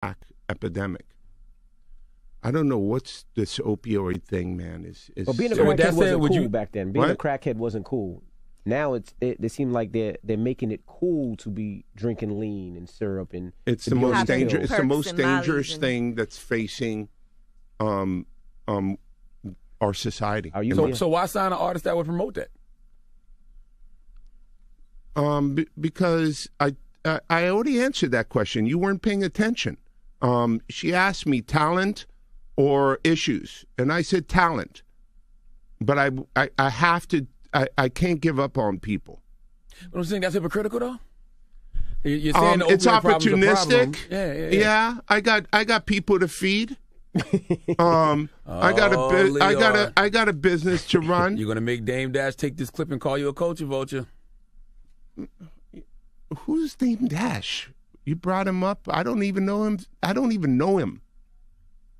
crack epidemic. I don't know what's this opioid thing, man. But being a so crackhead wasn't cool back then. Being What? a crackhead wasn't cool. Now they seem like they're making it cool to be drinking lean and syrup and it's to the be on most the pill. dangerous. It's the Perks most and dangerous mollies and- thing that's facing our society. Are you So why sign an artist that would promote that? Because I already answered that question. You weren't paying attention. She asked me talent or issues, and I said talent. But I have to. I can't give up on people. But I'm saying that's hypocritical, though. You're saying the it's opioid problem's a problem. opportunistic. Yeah. I got people to feed. Oh, I got a business to run. You're gonna make Dame Dash take this clip and call you a culture vulture. Who's Dame Dash? You brought him up. I don't even know him.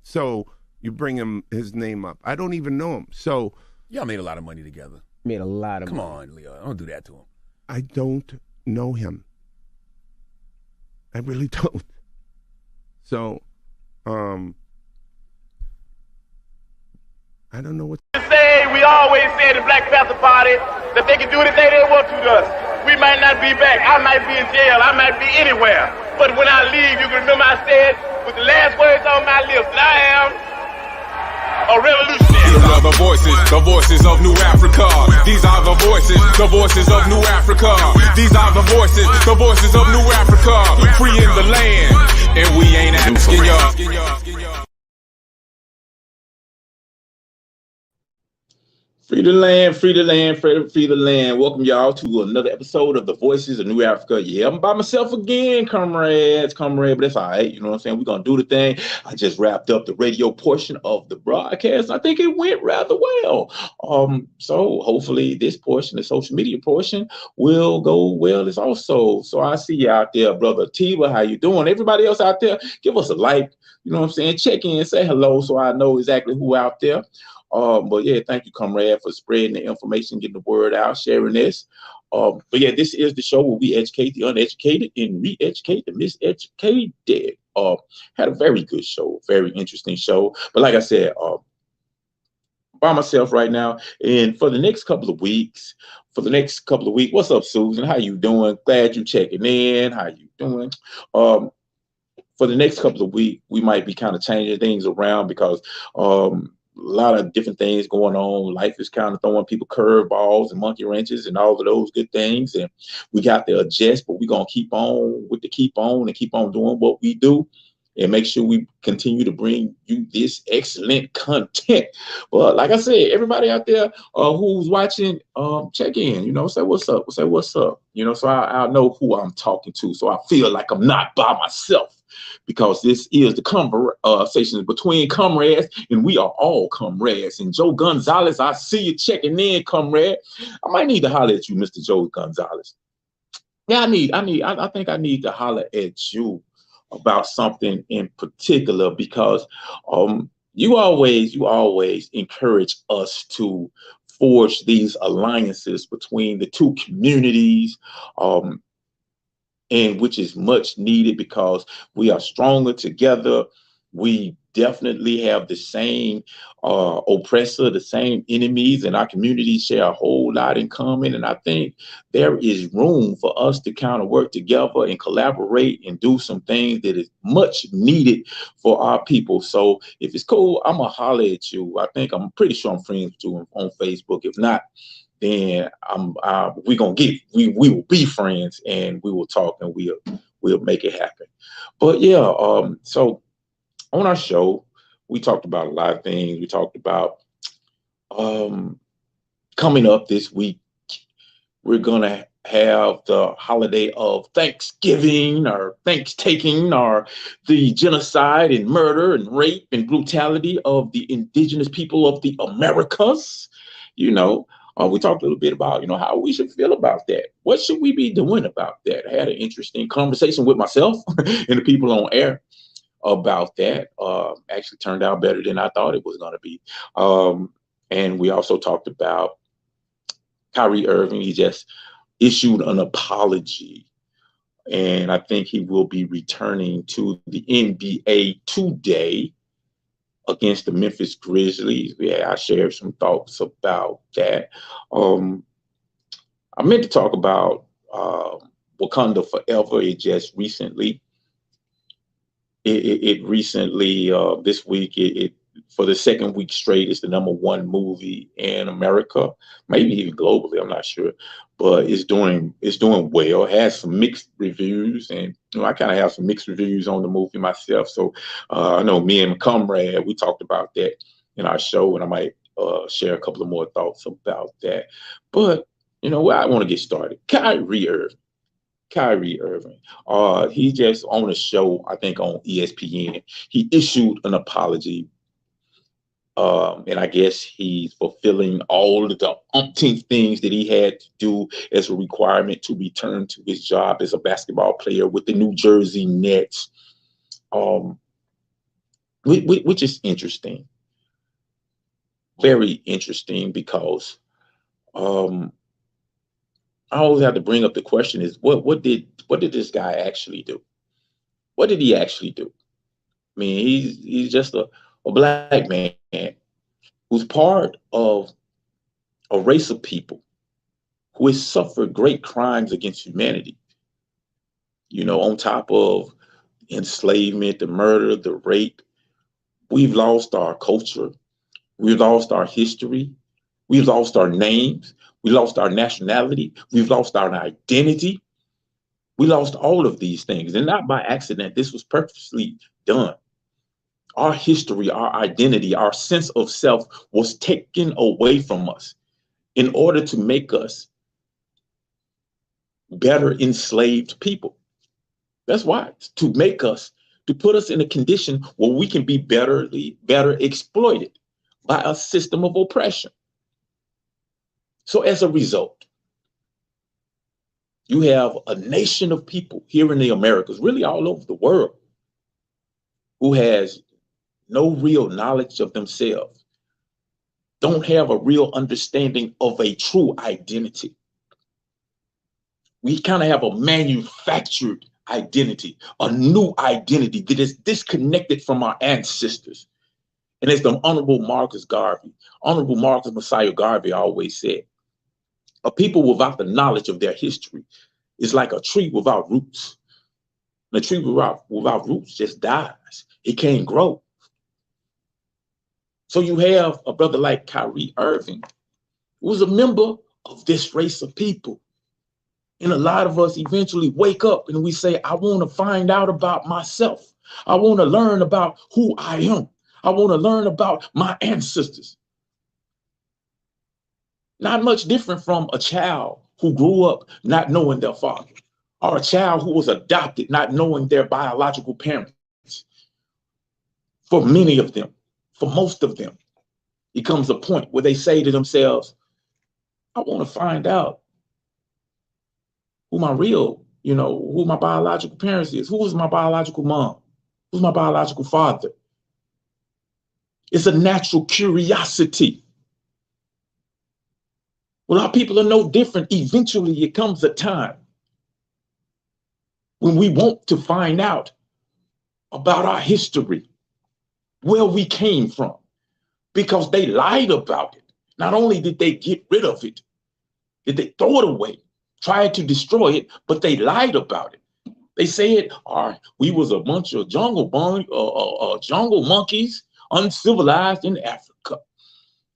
So you bring his name up. I don't even know him. So Y'all made a lot of money together. Made a lot of Come money. on, Leo. Don't do that to him. I don't know him. I really don't. So, I don't know what. We always say the Black Panther Party that they can do anything they want to us. We might not be back. I might be in jail. I might be anywhere. But when I leave, you can remember I said with the last words on my lips, that I am a revolutionary. These are the voices of New Africa. These are the voices of New Africa. These are the voices of New Africa. Free in the land, and we ain't asking y'all. Free the land, free the land, free the land. Welcome y'all to another episode of the Voices of New Africa. Yeah, I'm by myself again, comrade, but that's all right. You know what I'm saying? We're going to do the thing. I just wrapped up the radio portion of the broadcast. I think it went rather well. So hopefully this portion, the social media portion, will go well as also. So I see you out there, brother Tiva. How you doing? Everybody else out there, give us a like. You know what I'm saying? Check in, say hello so I know exactly who out there. But yeah, thank you, comrade, for spreading the information, getting the word out, sharing this. But yeah, this is the show where we educate the uneducated and re-educate the miseducated. Had a very good show, very interesting show. But like I said, by myself right now, and for the next couple of weeks, what's up, Susan? How you doing? Glad you checking in. How you doing? For the next couple of weeks, we might be kind of changing things around because a lot of different things going on. Life is kind of throwing people curveballs and monkey wrenches and all of those good things. And we got to adjust, but we're going to keep on doing what we do and make sure we continue to bring you this excellent content. But like I said, everybody out there who's watching, check in, say what's up, so I'll know who I'm talking to. So I feel like I'm not by myself. Because this is the conversation between comrades, and we are all comrades. And Joe Gonzalez, I see you checking in, comrade. I might need to holler at you, Mr. Joe Gonzalez. Yeah, I think I need to holler at you about something in particular because you always encourage us to forge these alliances between the two communities. And which is much needed because we are stronger together. We definitely have the same oppressor, the same enemies, and our communities share a whole lot in common. And I think there is room for us to kind of work together and collaborate and do some things that is much needed for our people. So if it's cool, I'm gonna holler at you. I'm pretty sure I'm friends with you on Facebook. If not, then we will be friends and we will talk and we'll make it happen. But yeah, so on our show, we talked about a lot of things. We talked about coming up this week, we're gonna have the holiday of Thanksgiving or Thanks-taking or the genocide and murder and rape and brutality of the indigenous people of the Americas. We talked a little bit about, how we should feel about that. What should we be doing about that? I had an interesting conversation with myself and the people on air about that. Actually turned out better than I thought it was going to be. And we also talked about Kyrie Irving. He just issued an apology And I think he will be returning to the NBA today against the Memphis Grizzlies. Yeah, I shared some thoughts about that. I meant to talk about Wakanda Forever. It just recently, it recently this week, it for the second week straight, it's the #1 movie in America, maybe even globally. I'm not sure, but it's doing well. It has some mixed reviews, and I kind of have some mixed reviews on the movie myself. So I know me and Comrade, we talked about that in our show, and I might share a couple of more thoughts about that. But where I want to get started, Kyrie Irving. He just on a show, I think on ESPN, he issued an apology. And I guess he's fulfilling all of the umpteen things that he had to do as a requirement to return to his job as a basketball player with the New Jersey Nets, which is interesting, very interesting, because I always have to bring up the question is what did this guy actually do? What did he actually do? I mean, he's just a black man who's part of a race of people who has suffered great crimes against humanity. On top of enslavement, the murder, the rape, we've lost our culture. We've lost our history. We've lost our names. We lost our nationality. We've lost our identity. We lost all of these things, and not by accident. This was purposely done. Our history, our identity, our sense of self was taken away from us in order to make us better enslaved people. That's why, to put us in a condition where we can be better exploited by a system of oppression. So as a result, you have a nation of people here in the Americas, really all over the world, who has no real knowledge of themselves, don't have a real understanding of a true identity. We kind of have a manufactured identity, a new identity that is disconnected from our ancestors. And as the Honorable Marcus Messiah Garvey always said, a people without the knowledge of their history is like a tree without roots. And a tree without roots just dies. It can't grow. So you have a brother like Kyrie Irving, who's a member of this race of people. And a lot of us eventually wake up and we say, I want to find out about myself. I want to learn about who I am. I want to learn about my ancestors. Not much different from a child who grew up not knowing their father, or a child who was adopted not knowing their biological parents. For many of them, for most of them, it comes a point where they say to themselves, I want to find out who my biological parents is. Who is my biological mom? Who's my biological father? It's a natural curiosity. Well, our people are no different. Eventually, it comes a time when we want to find out about our history, where we came from, because they lied about it. Not only did they get rid of it, did they throw it away, tried to destroy it, but they lied about it. They said, we was a bunch of jungle monkeys, uncivilized in Afrika.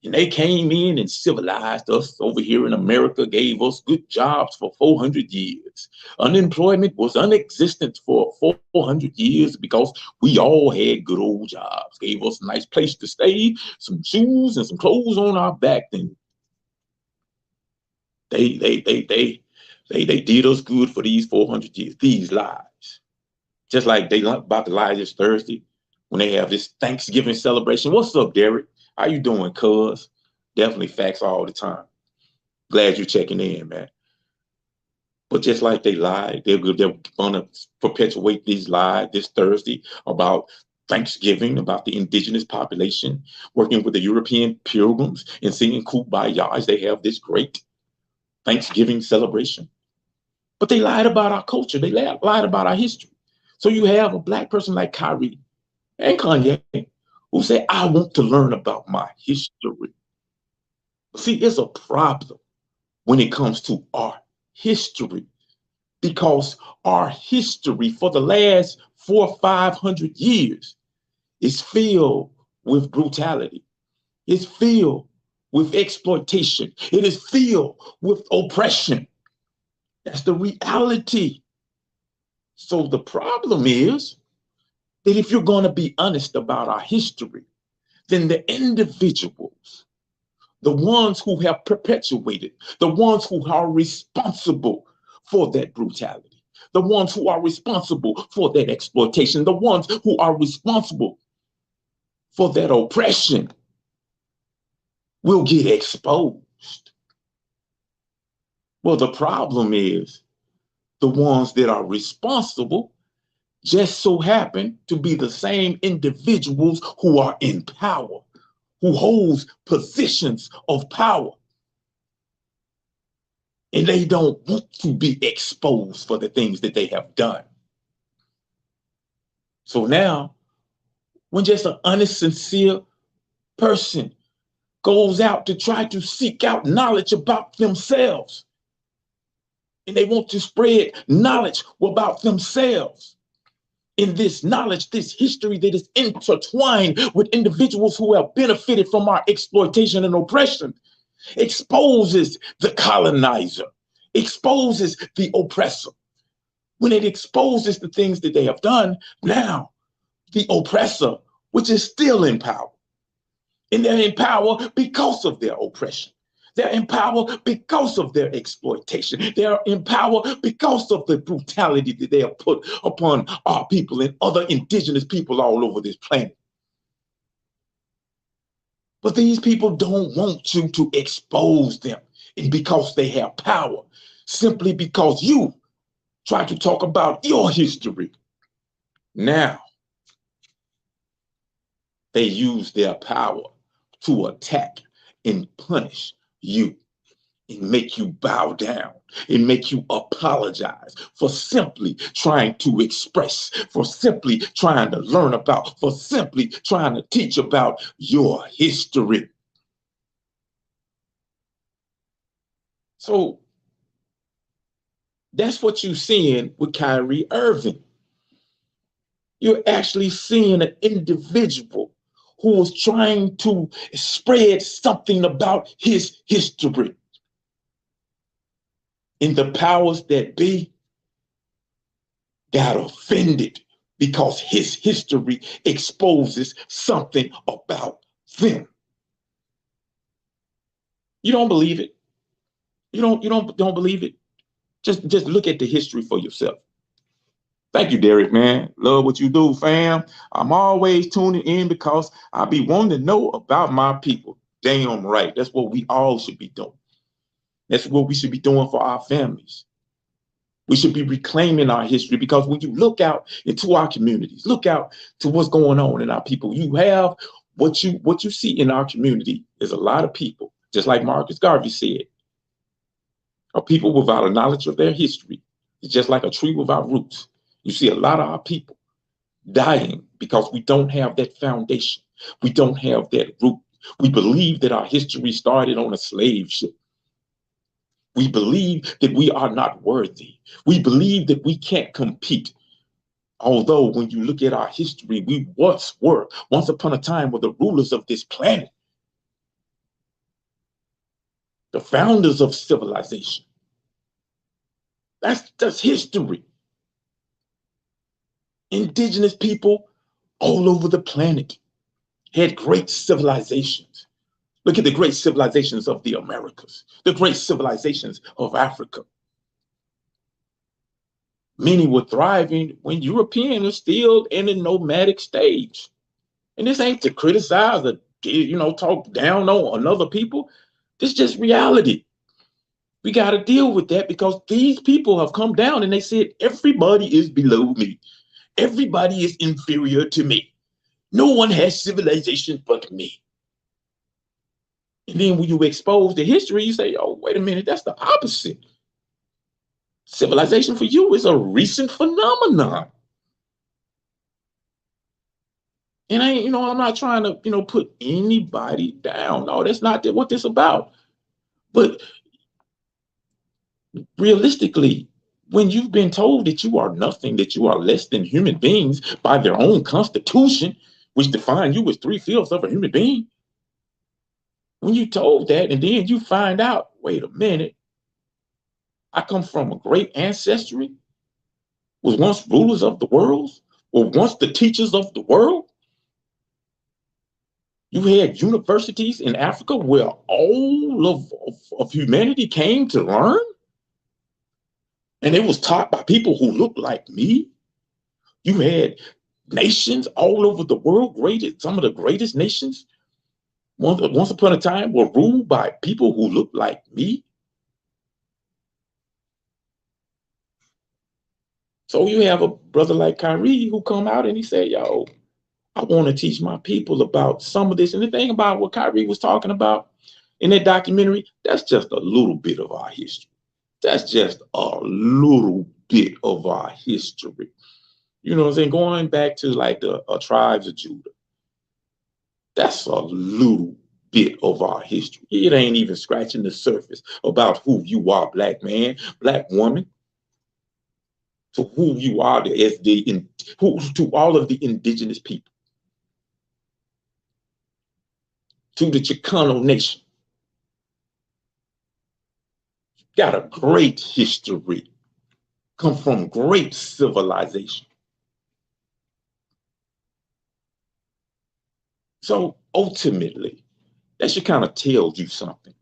And they came in and civilized us over here in America, gave us good jobs for 400 years. Unemployment was non-existent for 400 years because we all had good old jobs, gave us a nice place to stay, some shoes and some clothes on our back. And they did us good for these 400 years, these lies. Just like they about to lie this Thursday when they have this Thanksgiving celebration. What's up, Derek? How you doing, cuz? Definitely facts all the time. Glad you're checking in, man. But just like they lied, they're going to perpetuate these lies this Thursday about Thanksgiving, about the indigenous population, working with the European pilgrims and singing Kumbaya as they have this great Thanksgiving celebration. But they lied about our culture. They lied about our history. So you have a black person like Kyrie and Kanye who say, I want to learn about my history. See, it's a problem when it comes to our history, because our history for the last 400 or 500 years is filled with brutality. It's filled with exploitation. It is filled with oppression. That's the reality. So the problem is that if you're going to be honest about our history, then the individuals, the ones who have perpetuated, the ones who are responsible for that brutality, the ones who are responsible for that exploitation, the ones who are responsible for that oppression will get exposed. Well, the problem is the ones that are responsible just so happen to be the same individuals who are in power, who holds positions of power. And they don't want to be exposed for the things that they have done. So now, when just an honest, sincere person goes out to try to seek out knowledge about themselves, and they want to spread knowledge about themselves, in this knowledge, this history that is intertwined with individuals who have benefited from our exploitation and oppression, exposes the colonizer, exposes the oppressor. When it exposes the things that they have done, now the oppressor, which is still in power, and they're in power because of their oppression. They're in power because of their exploitation. They're in power because of the brutality that they have put upon our people and other indigenous people all over this planet. But these people don't want you to expose them, and because they have power, simply because you try to talk about your history. Now, they use their power to attack and punish you and make you bow down and make you apologize for simply trying to express, for simply trying to learn about, for simply trying to teach about your history. So that's what you're seeing with Kyrie Irving. You're actually seeing an individual who was trying to spread something about his history. And the powers that be got offended because his history exposes something about them. You don't believe it? You don't believe it? Just look at the history for yourself. Thank you, Derek, man. Love what you do, fam. I'm always tuning in because I be wanting to know about my people. Damn right. That's what we all should be doing. That's what we should be doing for our families. We should be reclaiming our history, because when you look out into our communities, look out to what's going on in our people, you have what you see in our community is a lot of people, just like Marcus Garvey said, are people without a knowledge of their history. It's just like a tree without roots. You see a lot of our people dying because we don't have that foundation. We don't have that root. We believe that our history started on a slave ship. We believe that we are not worthy. We believe that we can't compete. Although when you look at our history, we once upon a time, were the rulers of this planet. The founders of civilization. That's history. Indigenous people all over the planet had great civilizations. Look at the great civilizations of the Americas, the great civilizations of Africa. Many were thriving when Europeans were still in a nomadic stage. And this ain't to criticize or talk down on another people. This is just reality. We got to deal with that, because these people have come down and they said, everybody is below me. Everybody is inferior to me. No one has civilization but me. And then when you expose the history, you say, oh, wait a minute, that's the opposite. Civilization for you is a recent phenomenon. And I'm not trying to, put anybody down. No, that's not what this is about. But realistically, when you've been told that you are nothing, that you are less than human beings by their own constitution, which define you as 3/5 of a human being, when you told that and then you find out, wait a minute, I come from a great ancestry, was once rulers of the world, or once the teachers of the world. You had universities in Africa where all of humanity came to learn. And it was taught by people who looked like me. You had nations all over the world, some of the greatest nations, once upon a time, were ruled by people who looked like me. So you have a brother like Kyrie who come out and he said, yo, I want to teach my people about some of this. And the thing about what Kyrie was talking about in that documentary, that's just a little bit of our history. That's just a little bit of our history. You know what I'm saying? Going back to like the tribes of Judah. That's a little bit of our history. It ain't even scratching the surface about who you are, black man, black woman, to who you are to all of the indigenous people, to the Chicano nation. Got a great history, come from great civilization. So ultimately, that should kind of tell you something.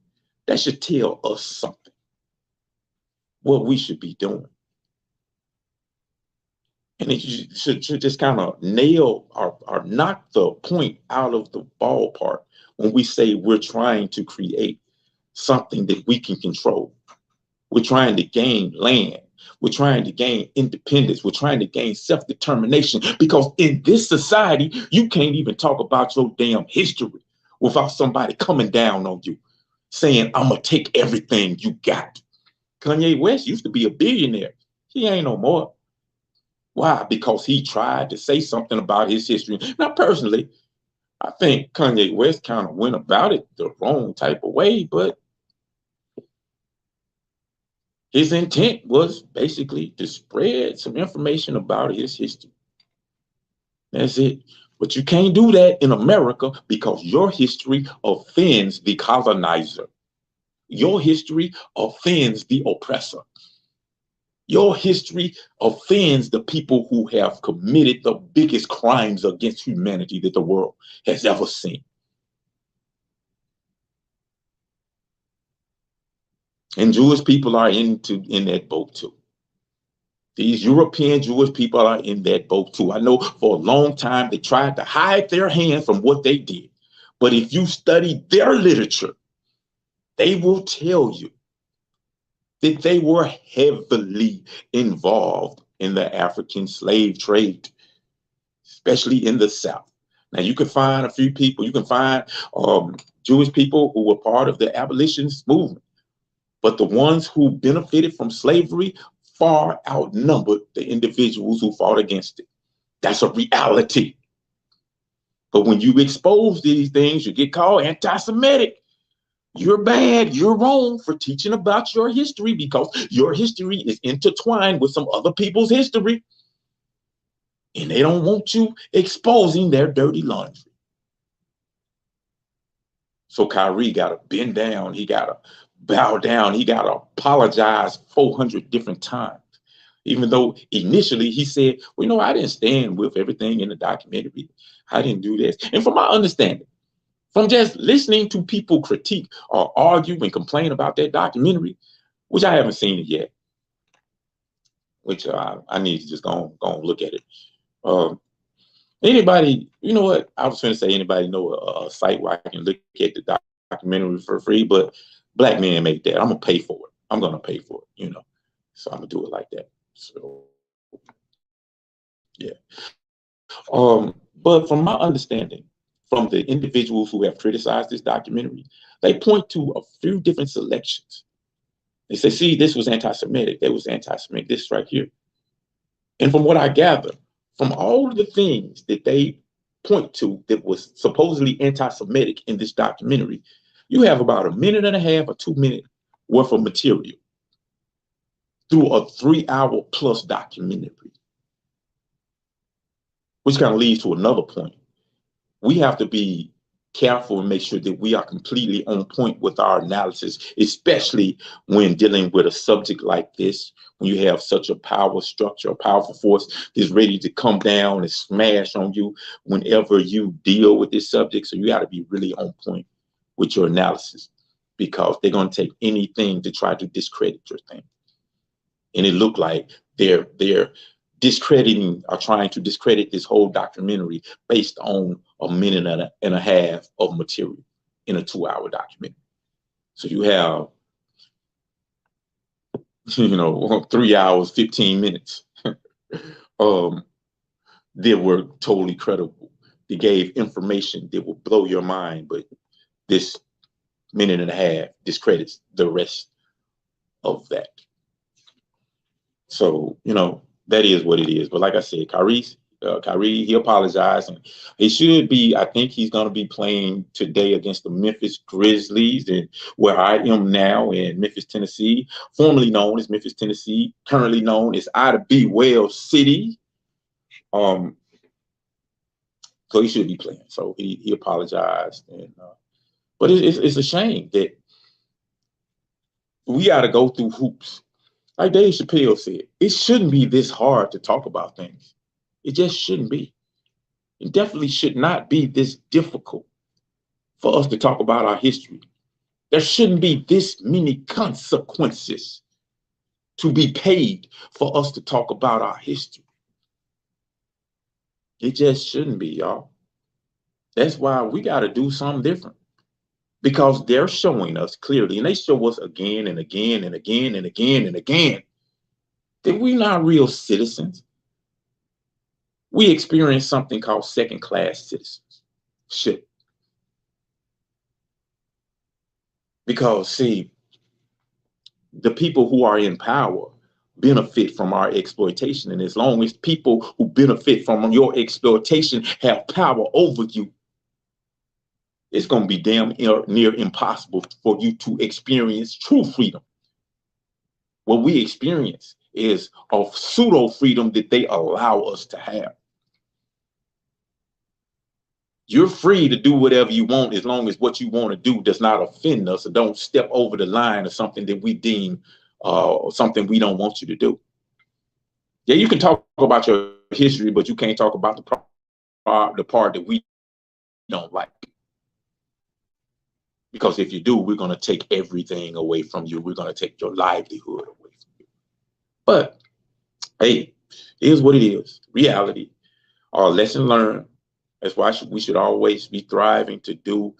That should tell us something, what we should be doing. And it should just kind of nail or knock the point out of the ballpark when we say we're trying to create something that we can control. We're trying to gain land. We're trying to gain independence. We're trying to gain self-determination, because in this society, you can't even talk about your damn history without somebody coming down on you, saying, I'm going to take everything you got. Kanye West used to be a billionaire. He ain't no more. Why? Because he tried to say something about his history. Now, personally, I think Kanye West kind of went about it the wrong type of way, but his intent was basically to spread some information about his history. That's it. But you can't do that in America because your history offends the colonizer. Your history offends the oppressor. Your history offends the people who have committed the biggest crimes against humanity that the world has ever seen. And Jewish people are in that boat too. These European Jewish people are in that boat too. I know for a long time they tried to hide their hand from what they did. But if you study their literature, they will tell you that they were heavily involved in the African slave trade, especially in the South. Now, you can find a few people, you can find Jewish people who were part of the abolitionist movement, but the ones who benefited from slavery far outnumbered the individuals who fought against it. That's a reality. But when you expose these things, you get called anti-Semitic. You're bad, you're wrong for teaching about your history because your history is intertwined with some other people's history. And they don't want you exposing their dirty laundry. So Kyrie got to bend down. He got to bow down. He got to apologize 400 different times. Even though initially he said, well, I didn't stand with everything in the documentary. I didn't do this. And from my understanding, from just listening to people critique or argue and complain about that documentary, which I haven't seen it yet, which I need to just go and look at it. Anybody, you know what? I was going to say anybody know a site where I can look at the documentary for free, but Black Men Make That. I'm going to pay for it. I'm going to pay for it, So I'm going to do it like that. So, yeah. But from my understanding, from the individuals who have criticized this documentary, they point to a few different selections They say, see, this was anti-Semitic. That was anti-Semitic. This right here. And from what I gather, from all of the things that they point to that was supposedly anti-Semitic in this documentary, you have about 1.5 minutes or 2 minutes worth of material through a 3-hour plus documentary, which kind of leads to another point. We have to be careful and make sure that we are completely on point with our analysis, especially when dealing with a subject like this, when you have such a power structure, a powerful force that's ready to come down and smash on you whenever you deal with this subject. So you got to be really on point with your analysis, because they're going to take anything to try to discredit your thing. And it looked like they're discrediting or trying to discredit this whole documentary based on 1.5 minutes of material in a 2-hour documentary. So you have, 3 hours, 15 minutes that were totally credible. They gave information that will blow your mind, but this 1.5 minutes discredits the rest of that. So, that is what it is. But like I said, Kyrie, he apologized, and he should be. I think he's going to be playing today against the Memphis Grizzlies, and where I am now in Memphis, Tennessee, formerly known as Memphis, Tennessee, currently known as Ida B. Wells City. So he should be playing. So he apologized, and but it's a shame that we got to go through hoops. Like Dave Chappelle said, it shouldn't be this hard to talk about things. It just shouldn't be. It definitely should not be this difficult for us to talk about our history. There shouldn't be this many consequences to be paid for us to talk about our history. It just shouldn't be, y'all. That's why we got to do something different. Because they're showing us clearly, and they show us again and again and again and again and again, that we're not real citizens. We experience something called second-class citizenship. Because, see, the people who are in power benefit from our exploitation. And as long as people who benefit from your exploitation have power over you, it's going to be damn near impossible for you to experience true freedom. What we experience is a pseudo freedom that they allow us to have. You're free to do whatever you want as long as what you want to do does not offend us or don't step over the line of something that we deem something we don't want you to do. Yeah, you can talk about your history, but you can't talk about the part that we don't like. Because if you do, we're going to take everything away from you. We're going to take your livelihood away from you. But, hey, it is what it is. Reality. Our lesson learned. That's why we should always be thriving to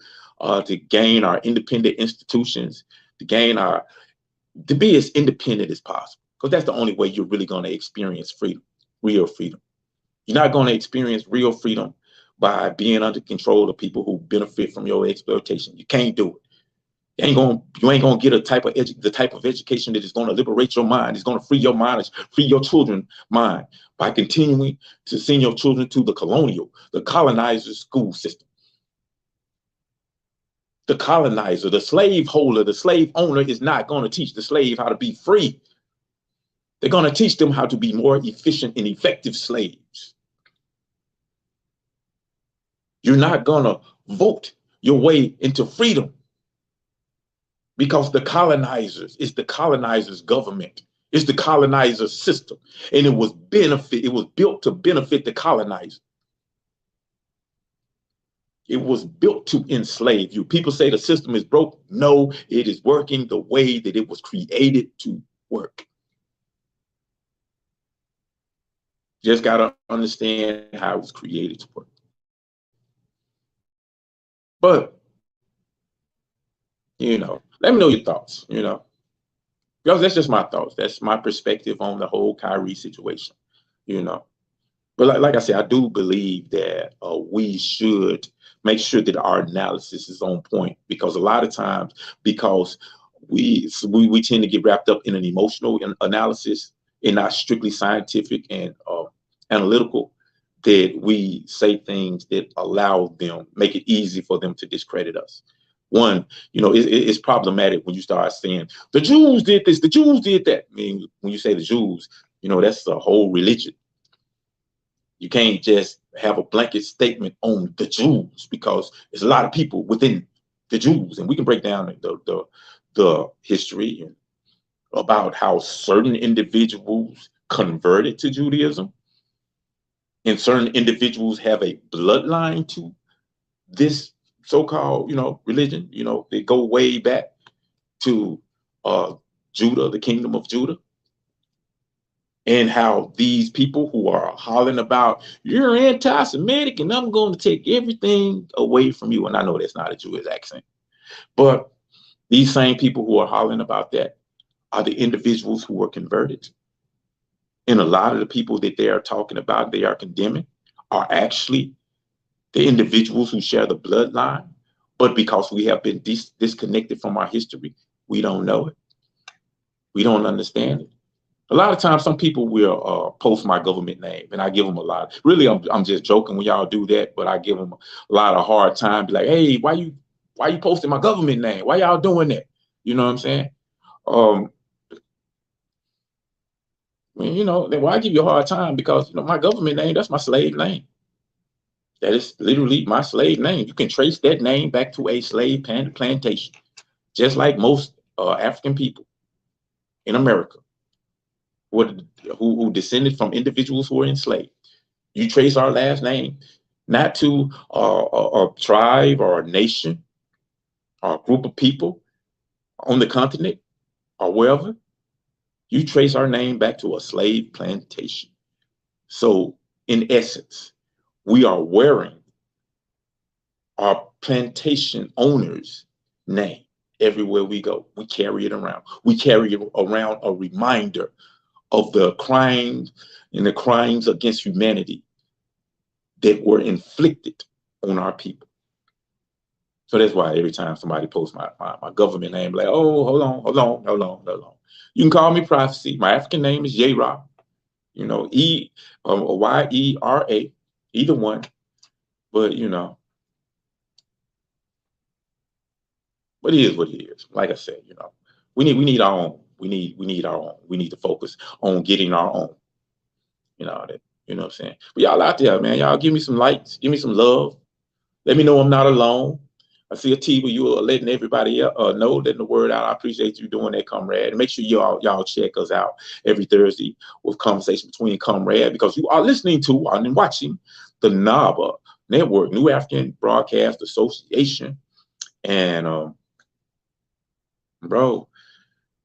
gain our independent institutions, to be as independent as possible. Because that's the only way you're really going to experience freedom, real freedom. You're not going to experience real freedom by being under control of people who benefit from your exploitation. You can't do it. You ain't gonna get the type of education that is going to liberate your mind. It's going to free your mind, free your children's mind by continuing to send your children to the colonizer school system. The colonizer, the slave holder, the slave owner is not going to teach the slave how to be free. They're going to teach them how to be more efficient and effective slaves. You're not going to vote your way into freedom, because the colonizer's government. It's the colonizer's system. And it was built to benefit the colonizer. It was built to enslave you. People say the system is broke. No, it is working the way that it was created to work. Just got to understand how it was created to work. But, let me know your thoughts, because that's just my thoughts. That's my perspective on the whole Kyrie situation, But like I said, I do believe that we should make sure that our analysis is on point, because a lot of times, because we tend to get wrapped up in an emotional analysis and not strictly scientific and analytical, that we say things that make it easy for them to discredit us. One, it's problematic when you start saying the Jews did this, the Jews did that. I mean, when you say the Jews, that's the whole religion. You can't just have a blanket statement on the Jews, because there's a lot of people within the Jews, and we can break down the history and about how certain individuals converted to Judaism, and certain individuals have a bloodline to this so-called, religion. They go way back to Judah, the kingdom of Judah, and how these people who are hollering about, you're anti-Semitic and I'm going to take everything away from you. And I know that's not a Jewish accent, but these same people who are hollering about that are the individuals who were converted. And a lot of the people that they are talking about, they are condemning, are actually the individuals who share the bloodline. But because we have been disconnected from our history, we don't know it. We don't understand it. A lot of times, some people will post my government name, and I give them a lot. Really, I'm just joking when y'all do that, but I give them a lot of hard time. Be like, hey, why you posting my government name? Why y'all doing that? You know what I'm saying? Well, I give you a hard time because my government name, that's my slave name. That is literally my slave name. You can trace that name back to a slave plantation, just like most African people in America who descended from individuals who were enslaved. You trace our last name not to a tribe or a nation or a group of people on the continent or wherever. You trace our name back to a slave plantation. So in essence, we are wearing our plantation owner's name everywhere we go. We carry it around. We carry around a reminder of the crimes and the crimes against humanity that were inflicted on our people. So that's why every time somebody posts my government name, like, oh, hold on. You can call me Prophecy. My African name is Yera, Y-E-R-A, either one. But, but it is what it is. Like I said, we need our own. We need our own. We need to focus on getting our own. You know what I'm saying? But y'all out there, man, y'all give me some likes, give me some love. Let me know I'm not alone. I see a T where you are letting everybody know, letting the word out. I appreciate you doing that, comrade. And make sure y'all check us out every Thursday with Conversation Between Comrade, because you are listening to and watching the NABA Network, New African Broadcast Association. And bro,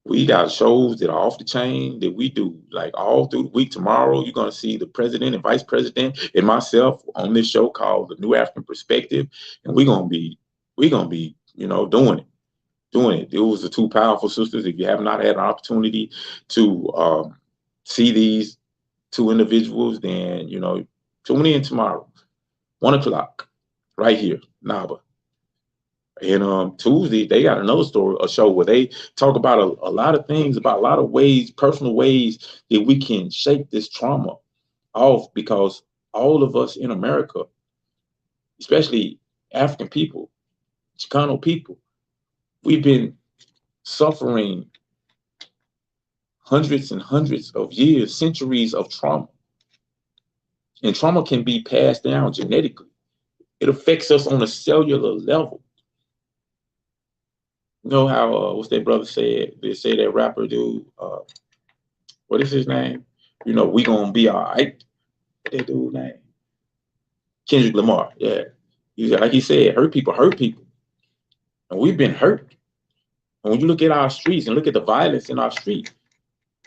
we got shows that are off the chain that we do like all through the week. Tomorrow, you're going to see the president and vice president and myself on this show called The New African Perspective. And we're going to be, doing it. It was the two powerful sisters. If you have not had an opportunity to see these two individuals, then, tune in tomorrow, 1:00, right here, NABA. And Tuesday, they got another show where they talk about a lot of things, about a lot of ways, personal ways that we can shake this trauma off, because all of us in America, especially African people, Chicano people, we've been suffering hundreds and hundreds of years, centuries of trauma. And trauma can be passed down genetically. It affects us on a cellular level. You know how, what's that brother said? They say that rapper dude, what is his name? We gonna be all right. What that dude name? Kendrick Lamar, yeah. Like he said, hurt people. And we've been hurt. And when you look at our streets and look at the violence in our street,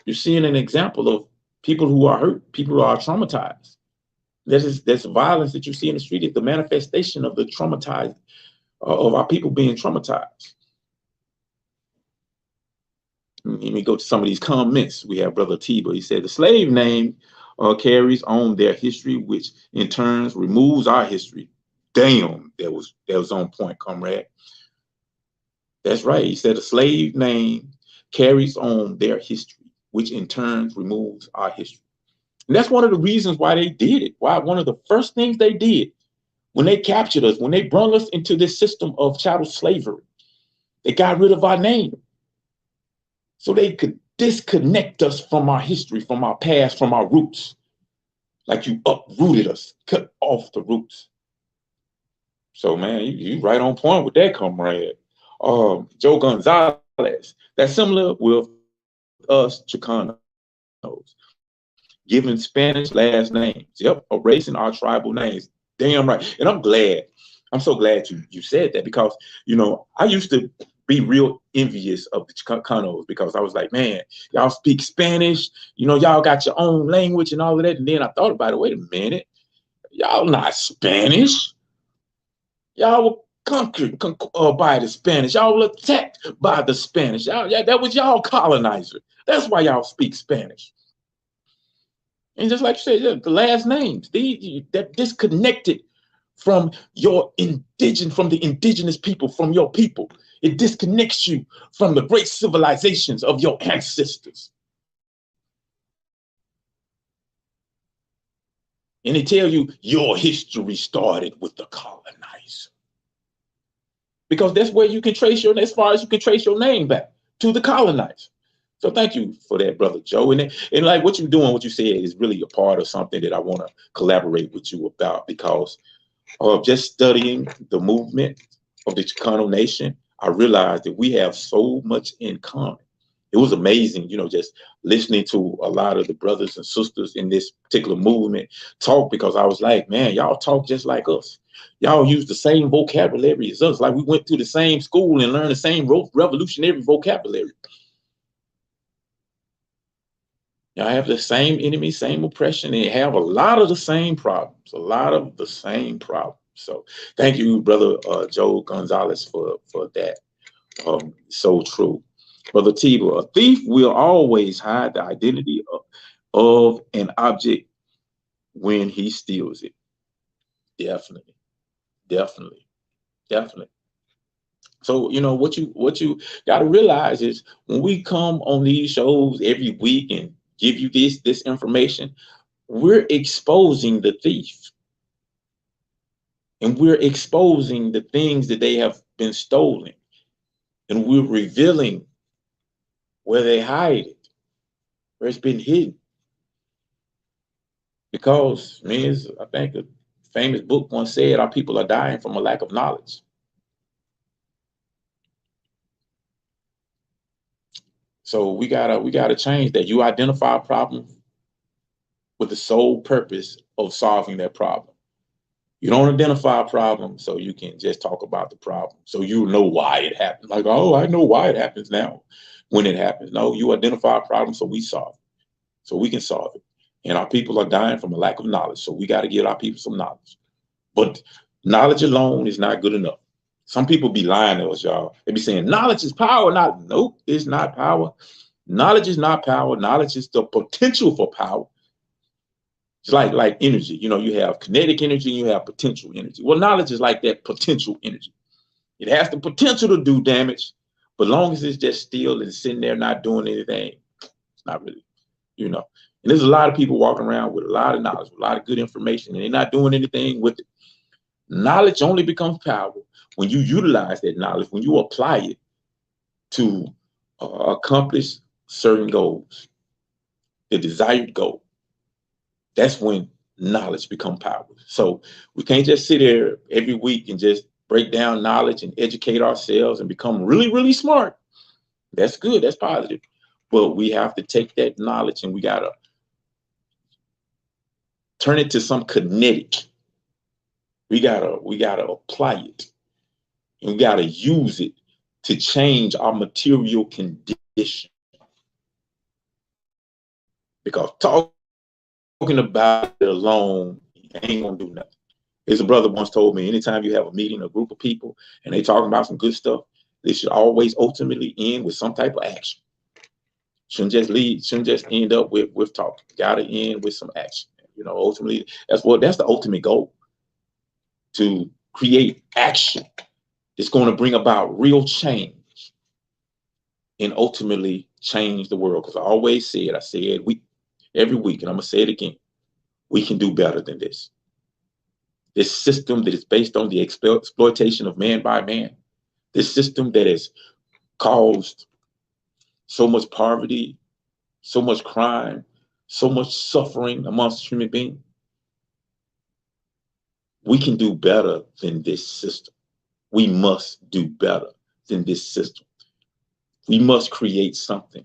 you're seeing an example of people who are hurt, people who are traumatized. That's violence that you see in the street. It's the manifestation of the traumatized, of our people being traumatized. Let me go to some of these comments. We have Brother T, but he said the slave name carries on their history, which in turn removes our history. Damn, that was on point, comrade. That's right. He said a slave name carries on their history, which in turn removes our history. And that's one of the reasons why they did it. Why one of the first things they did when they captured us, when they brought us into this system of chattel slavery, they got rid of our name so they could disconnect us from our history, from our past, from our roots. Like you uprooted us, cut off the roots. So, man, you right on point with that, comrade. Joe Gonzalez, that's similar with us Chicanos, giving Spanish last names. Yep, erasing our tribal names. Damn right. And I'm so glad you said that, because, I used to be real envious of the Chicanos, because I was like, man, y'all speak Spanish, y'all got your own language and all of that. And then I thought about it, wait a minute, y'all not Spanish. Y'all were conquered by the Spanish. Y'all were attacked by the Spanish. That was y'all colonizer. That's why y'all speak Spanish. And just like you said, the last names, that disconnected from the indigenous people, from your people. It disconnects you from the great civilizations of your ancestors. And they tell you your history started with the colonizer. Because that's where you can trace as far as you can trace your name back to the colonizer. So thank you for that, Brother Joe. And like what you're doing, what you said is really a part of something that I want to collaborate with you about, because of just studying the movement of the Chicano nation, I realized that we have so much in common. It was amazing, just listening to a lot of the brothers and sisters in this particular movement talk, because I was like, man, y'all talk just like us. Y'all use the same vocabulary as us. Like we went to the same school and learned the same revolutionary vocabulary. Y'all have the same enemy, same oppression, and have a lot of the same problems. So thank you, Brother Joe Gonzalez, for that. So true. Brother Tiba, a thief will always hide the identity of an object when he steals it. Definitely. So, what you got to realize is when we come on these shows every week and give you this information, we're exposing the thief. And we're exposing the things that they have been stolen. And we're revealing where they hide it, where it's been hidden. Because, I think a famous book once said, our people are dying from a lack of knowledge. So we gotta change that. You identify a problem with the sole purpose of solving that problem. You don't identify a problem so you can just talk about the problem, so you know why it happened. Like, oh, I know why it happens now when it happens. No, you identify a problem so we solve it, so we can solve it. And our people are dying from a lack of knowledge, so we got to give our people some knowledge. But knowledge alone is not good enough. Some people be lying to us, y'all. They be saying knowledge is power. Nope, it's not power. Knowledge is not power. Knowledge is the potential for power. It's like energy. You have kinetic energy and you have potential energy. Well, knowledge is like that potential energy. It has the potential to do damage, but long as it's just still and sitting there not doing anything, it's not really, And there's a lot of people walking around with a lot of knowledge, with a lot of good information, and they're not doing anything with it. Knowledge only becomes power when you utilize that knowledge, when you apply it to accomplish certain goals, the desired goal. That's when knowledge becomes power. So we can't just sit here every week and just break down knowledge and educate ourselves and become really, really smart. That's good. That's positive. But we have to take that knowledge and we got to turn it to some kinetic. We gotta apply it. And we gotta use it to change our material condition. Because talking about it alone ain't gonna do nothing. As a brother once told me, anytime you have a meeting, a group of people, and they talking about some good stuff, they should always ultimately end with some type of action. Shouldn't just end up with talk. Gotta end with some action. Ultimately, that's the ultimate goal. To create action that's going to bring about real change. and ultimately change the world. Because I said every week, and I'm going to say it again, we can do better than this. This system that is based on the exploitation of man by man, this system that has caused so much poverty, so much crime, so much suffering amongst human beings. We can do better than this system. We must do better than this system. We must create something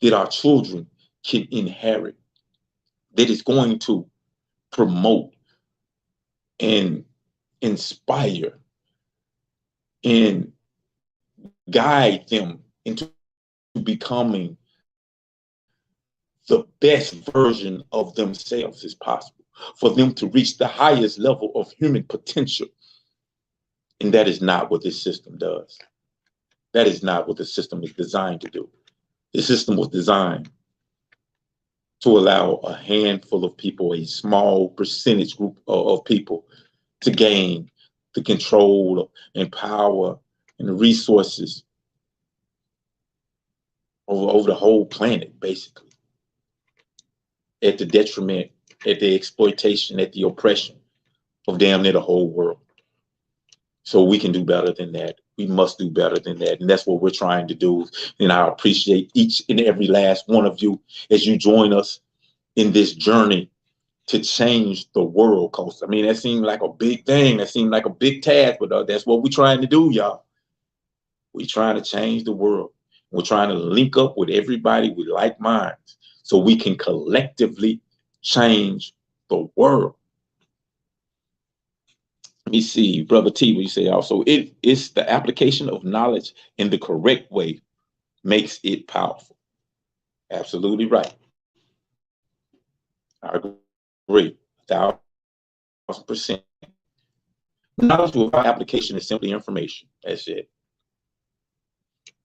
that our children can inherit, that is going to promote and inspire and guide them into becoming the best version of themselves as possible, for them to reach the highest level of human potential. And that is not what this system does. That is not what the system is designed to do. The system was designed to allow a handful of people, a small percentage group of people, to gain the control and power and the resources over the whole planet, basically, at the detriment, at the exploitation, at the oppression of damn near the whole world. So we can do better than that. We must do better than that. And that's what we're trying to do. And I appreciate each and every last one of you as you join us in this journey to change the world. Cause I mean, that seemed like a big thing. That seemed like a big task, but that's what we're trying to do, y'all. We're trying to change the world. We're trying to link up with everybody with like minds so we can collectively change the world. Let me see, Brother T, what you say also, it's the application of knowledge in the correct way makes it powerful. Absolutely right. I agree, 1,000%. Knowledge without application is simply information. That's it.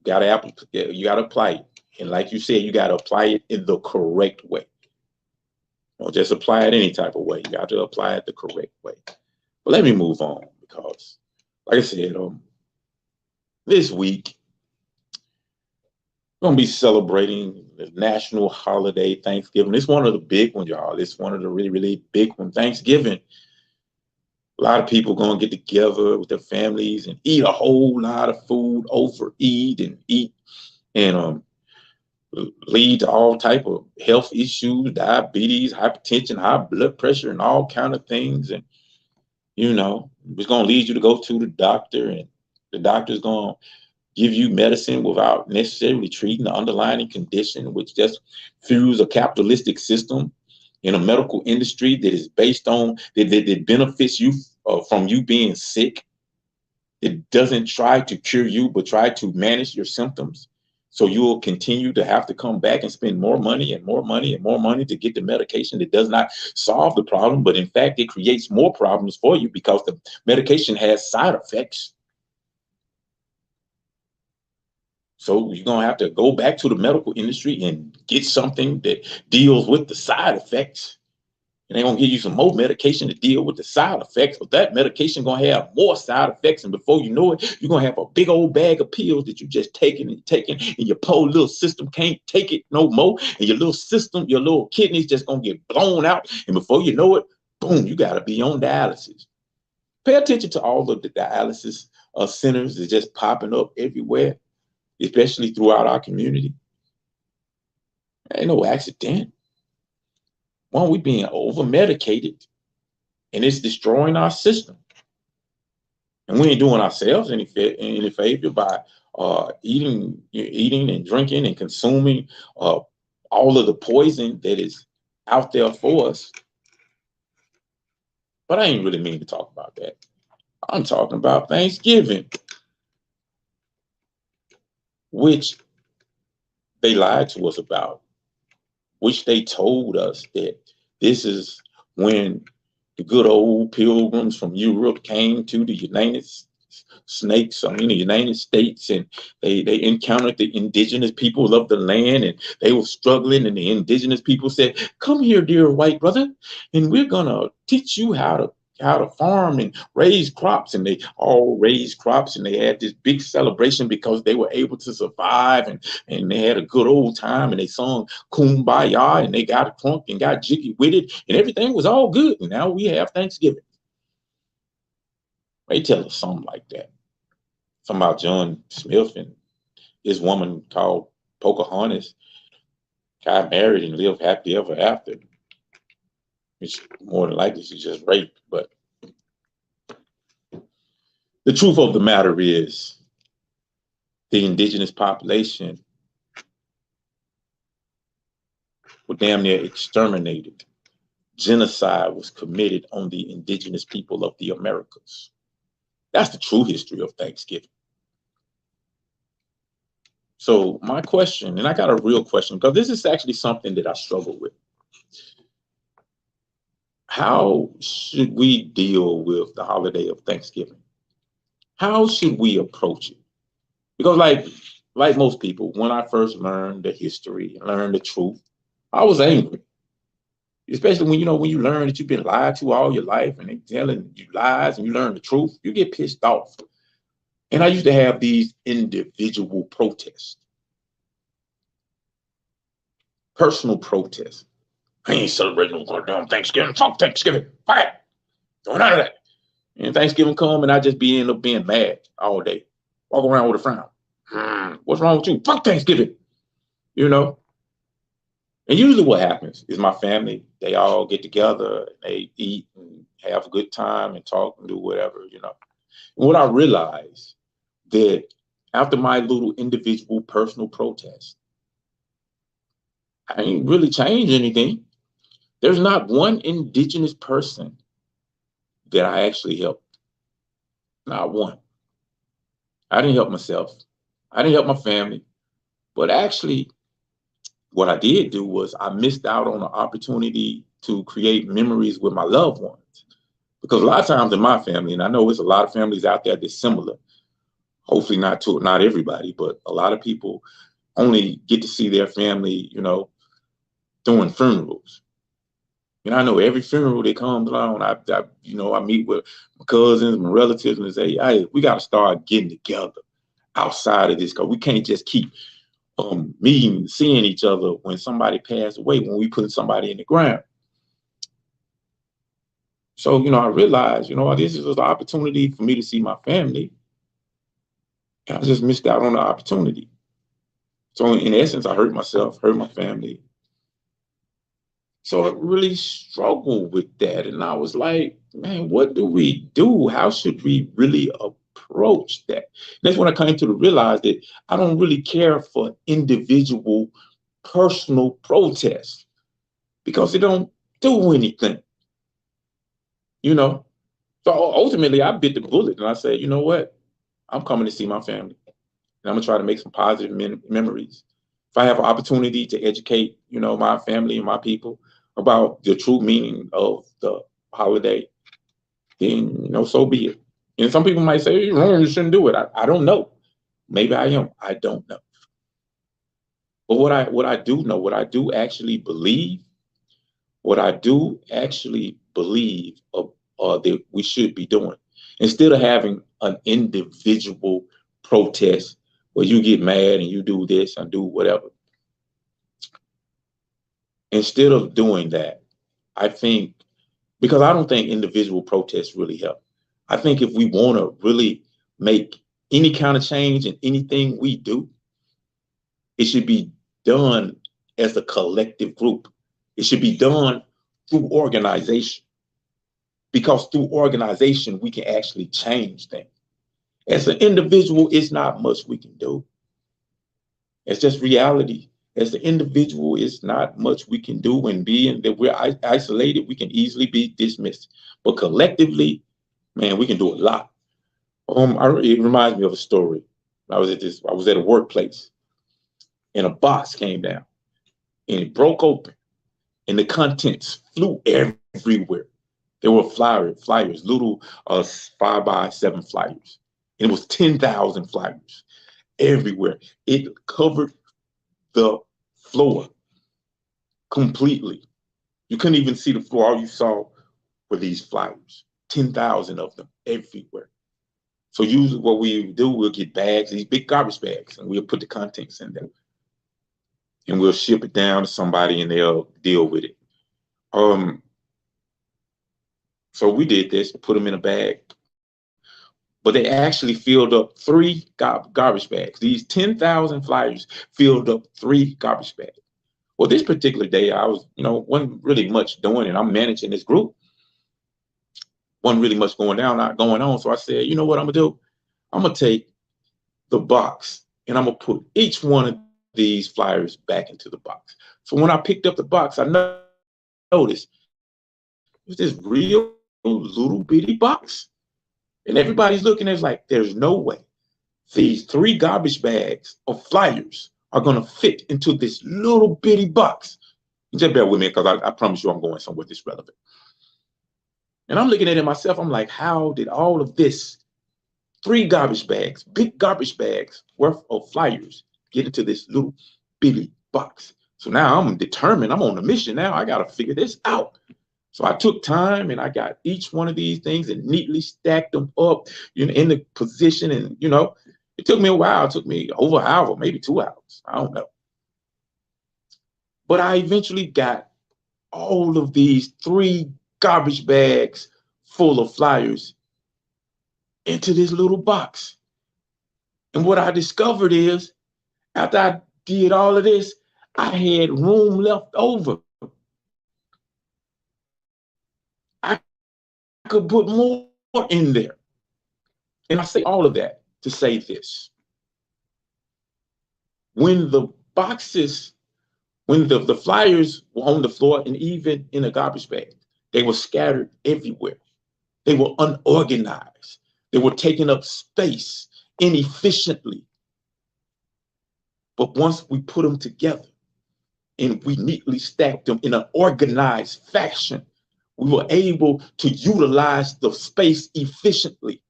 You gotta apply it. And like you said, you gotta apply it in the correct way. Don't just apply it any type of way. You got to apply it the correct way. But let me move on, because, like I said, this week, we're going to be celebrating the national holiday, Thanksgiving. It's one of the big ones, y'all. It's one of the really, really big ones, Thanksgiving. A lot of people going to get together with their families and eat a whole lot of food, overeat and eat, and lead to all type of health issues, diabetes, hypertension, high blood pressure, and all kind of things. And you know, it's going to lead you to go to the doctor, and the doctor's going to give you medicine without necessarily treating the underlying condition, which just fuels a capitalistic system in a medical industry that is based on, that benefits you from you being sick. It doesn't try to cure you, but try to manage your symptoms. So you will continue to have to come back and spend more money and more money and more money to get the medication that does not solve the problem, but in fact, it creates more problems for you because the medication has side effects. So you're going to have to go back to the medical industry and get something that deals with the side effects. And they're going to give you some more medication to deal with the side effects, but that medication going to have more side effects. And before you know it, you're going to have a big old bag of pills that you just taking, and your poor little system can't take it no more. And your little system, your little kidneys just going to get blown out. And before you know it, boom, you got to be on dialysis. Pay attention to all of the dialysis centers that's just popping up everywhere, especially throughout our community. Ain't no accident. One, we being over medicated, and it's destroying our system. And we ain't doing ourselves any favor by eating and drinking and consuming all of the poison that is out there for us. But I ain't really mean to talk about that. I'm talking about Thanksgiving, which they lied to us about, which they told us that this is when the good old pilgrims from Europe came to the United States, and they encountered the indigenous people of the land, and they were struggling, and the indigenous people said, "Come here, dear white brother, and we're gonna teach you how to had a farm and raised crops, and they all raised crops, and they had this big celebration because they were able to survive, and they had a good old time, and they sung Kumbaya, and they got drunk and got jiggy with it, and everything was all good. And now we have Thanksgiving. They tell us something like that. Something about John Smith and this woman called Pocahontas got married and lived happily ever after. It's more than likely she's just raped, but the truth of the matter is the indigenous population were damn near exterminated. Genocide was committed on the indigenous people of the Americas. That's the true history of Thanksgiving. So my question, and I got a real question, because this is actually something that I struggle with. How should we deal with the holiday of Thanksgiving? How should we approach it? Because like most people, when I first learned the history and learned the truth, I was angry. Especially when you learn that you've been lied to all your life and they telling you lies and you learn the truth, you get pissed off. And I used to have these individual protests, personal protests. I ain't celebrating no goddamn Thanksgiving. Fuck Thanksgiving. Fuck it. Don't none of that. And Thanksgiving come and I just end up being mad all day. Walk around with a frown. What's wrong with you? Fuck Thanksgiving. And usually what happens is my family, they all get together, and they eat and have a good time and talk and do whatever. And what I realized that after my little individual personal protest, I ain't really changed anything. There's not one indigenous person that I actually helped. Not one. I didn't help myself. I didn't help my family. But actually, what I did do was I missed out on an opportunity to create memories with my loved ones. Because a lot of times in my family, and I know there's a lot of families out there that's similar, hopefully not everybody, but a lot of people only get to see their family, during funerals. I know every funeral that comes along, I meet with my cousins, my relatives, and say, hey, we got to start getting together outside of this, because we can't just keep meeting, seeing each other when somebody passed away, when we put somebody in the ground. So, I realized, this is an opportunity for me to see my family. And I just missed out on the opportunity. So in essence, I hurt myself, hurt my family. So I really struggled with that. And I was like, man, what do we do? How should we really approach that? And that's when I came to realize that I don't really care for individual personal protests because they don't do anything. So ultimately I bit the bullet and I said, you know what? I'm coming to see my family and I'm gonna try to make some positive memories. If I have an opportunity to educate, my family and my people about the true meaning of the holiday, then, so be it. And some people might say, you shouldn't do it. I don't know. Maybe I am. I don't know. But what I do know, what I do actually believe that we should be doing, instead of having an individual protest where you get mad and you do this and do whatever. Instead of doing that, I think, because I don't think individual protests really help. I think if we want to really make any kind of change in anything we do, it should be done as a collective group. It should be done through organization, because through organization, we can actually change things. As an individual, it's not much we can do. It's just reality. As an individual, it's not much we can do, and being that we're isolated, we can easily be dismissed. But collectively, man, we can do a lot. It reminds me of a story. I was at a workplace, and a box came down, and it broke open, and the contents flew everywhere. There were flyers, little 5x7 flyers. And it was 10,000 flyers everywhere. It covered the floor completely. You couldn't even see the floor. All you saw were these flyers. 10,000 of them everywhere. So usually what we do, we'll get bags, these big garbage bags, and we'll put the contents in them. And we'll ship it down to somebody and they'll deal with it. So we did this, put them in a bag. But they actually filled up 3 garbage bags. These 10,000 flyers filled up 3 garbage bags. Well, this particular day, I was, wasn't really much doing it. I'm managing this group. Wasn't really much going on. So I said, you know what I'm gonna do? I'm gonna take the box and I'm gonna put each one of these flyers back into the box. So when I picked up the box, I noticed it was this real little bitty box. And everybody's looking at it like, there's no way these 3 garbage bags of flyers are gonna fit into this little bitty box. Just bear with me, because I promise you I'm going somewhere this relevant. And I'm looking at it myself, I'm like, how did all of this 3 garbage bags, big garbage bags worth of flyers get into this little bitty box? So now I'm determined, I'm on a mission now, I gotta figure this out. So I took time and I got each one of these things and neatly stacked them up, in the position. And, it took me a while. It took me over an hour, maybe 2 hours. I don't know. But I eventually got all of these 3 garbage bags full of flyers into this little box. And what I discovered is, after I did all of this, I had room left over. I could put more in there. And I say all of that to say this. When the boxes, when the flyers were on the floor and even in a garbage bag, they were scattered everywhere. They were unorganized. They were taking up space inefficiently. But once we put them together and we neatly stacked them in an organized fashion, we were able to utilize the space efficiently.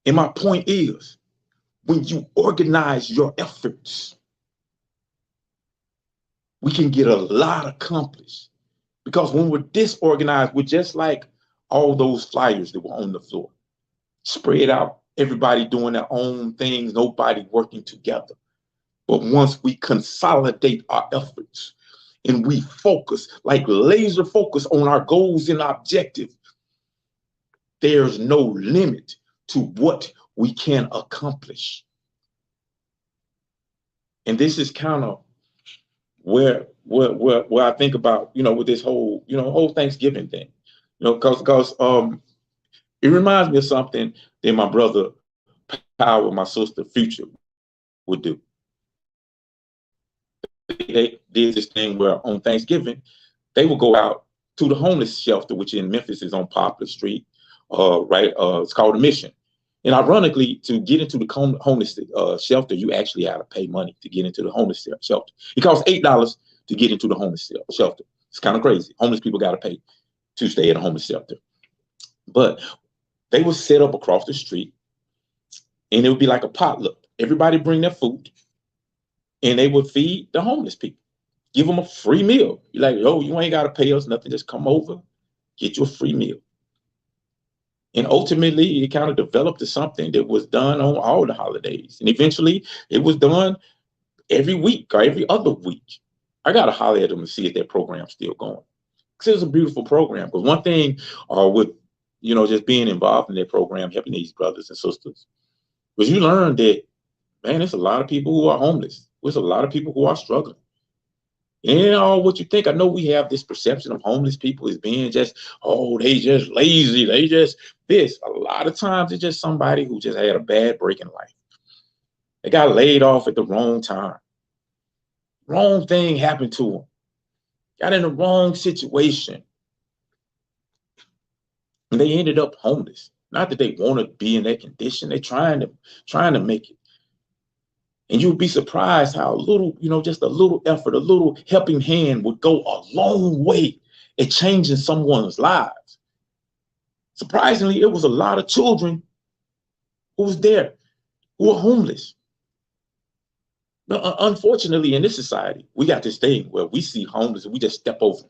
And my point is, when you organize your efforts, we can get a lot accomplished. Because when we're disorganized, we're just like all those flyers that were on the floor. Spread out, everybody doing their own things, nobody working together. But once we consolidate our efforts and we focus, like laser focus on our goals and objectives, there's no limit to what we can accomplish. And this is kind of where I think about, with this whole, whole Thanksgiving thing, because it reminds me of something that my brother Power, my sister Future would do. They did this thing where on Thanksgiving, they would go out to the homeless shelter, which in Memphis is on Poplar Street, right? It's called the Mission. And ironically, to get into the homeless shelter, you actually have to pay money to get into the homeless shelter. It costs $8 to get into the homeless shelter. It's kind of crazy. Homeless people got to pay to stay at a homeless shelter. But they would set up across the street, and it would be like a potluck. Everybody bring their food, and they would feed the homeless people, give them a free meal. You're like, oh, you ain't got to pay us nothing. Just come over, get you a free meal. And ultimately, it kind of developed to something that was done on all the holidays. And eventually, it was done every week or every other week. I got to holler at them and see if that program's still going. Because it was a beautiful program. Because one thing with, just being involved in that program, helping these brothers and sisters, was you learn that, man, there's a lot of people who are homeless. There's a lot of people who are struggling. And all what you think, I know we have this perception of homeless people as being just, they just lazy, they just this. A lot of times it's just somebody who just had a bad break in life. They got laid off at the wrong time. Wrong thing happened to them. Got in the wrong situation. And they ended up homeless. Not that they want to be in that condition. They're trying to make it. And you'd be surprised how little, just a little effort, a little helping hand would go a long way at changing someone's lives. Surprisingly, it was a lot of children who was there, who were homeless. But unfortunately, in this society, we got this thing where we see homeless and we just step over them.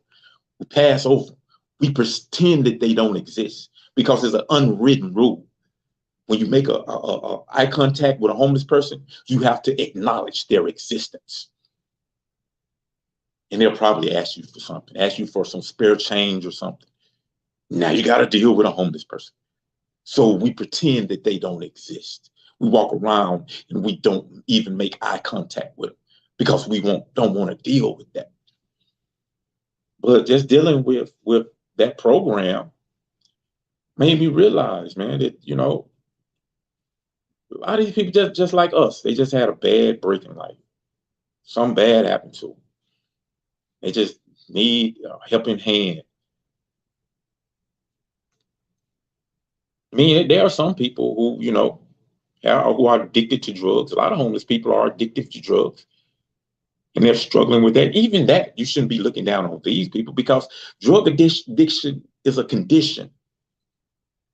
We pass over them. We pretend that they don't exist because it's an unwritten rule. When you make a eye contact with a homeless person, you have to acknowledge their existence. And they'll probably ask you for something, ask you for some spare change or something. Now you got to deal with a homeless person. So we pretend that they don't exist. We walk around and we don't even make eye contact with them because we don't want to deal with that. But just dealing with that program made me realize, man, that, you know, a lot of these people just like us, they just had a bad break in life. Something bad happened to them. They just need a helping hand. I mean, there are some people who, you know, who are addicted to drugs. A lot of homeless people are addicted to drugs. And they're struggling with that. Even that, you shouldn't be looking down on these people because drug addiction is a condition.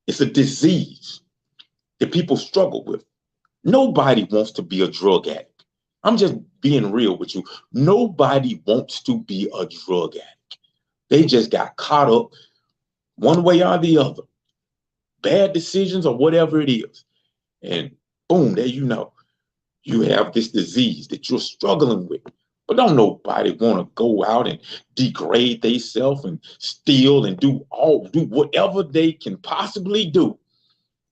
It's a disease that people struggle with. Nobody wants to be a drug addict. I'm just being real with you. Nobody wants to be a drug addict. They just got caught up one way or the other. Bad decisions or whatever it is. And boom, there you know. You have this disease that you're struggling with. But don't nobody want to go out and degrade themselves and steal and do whatever they can possibly do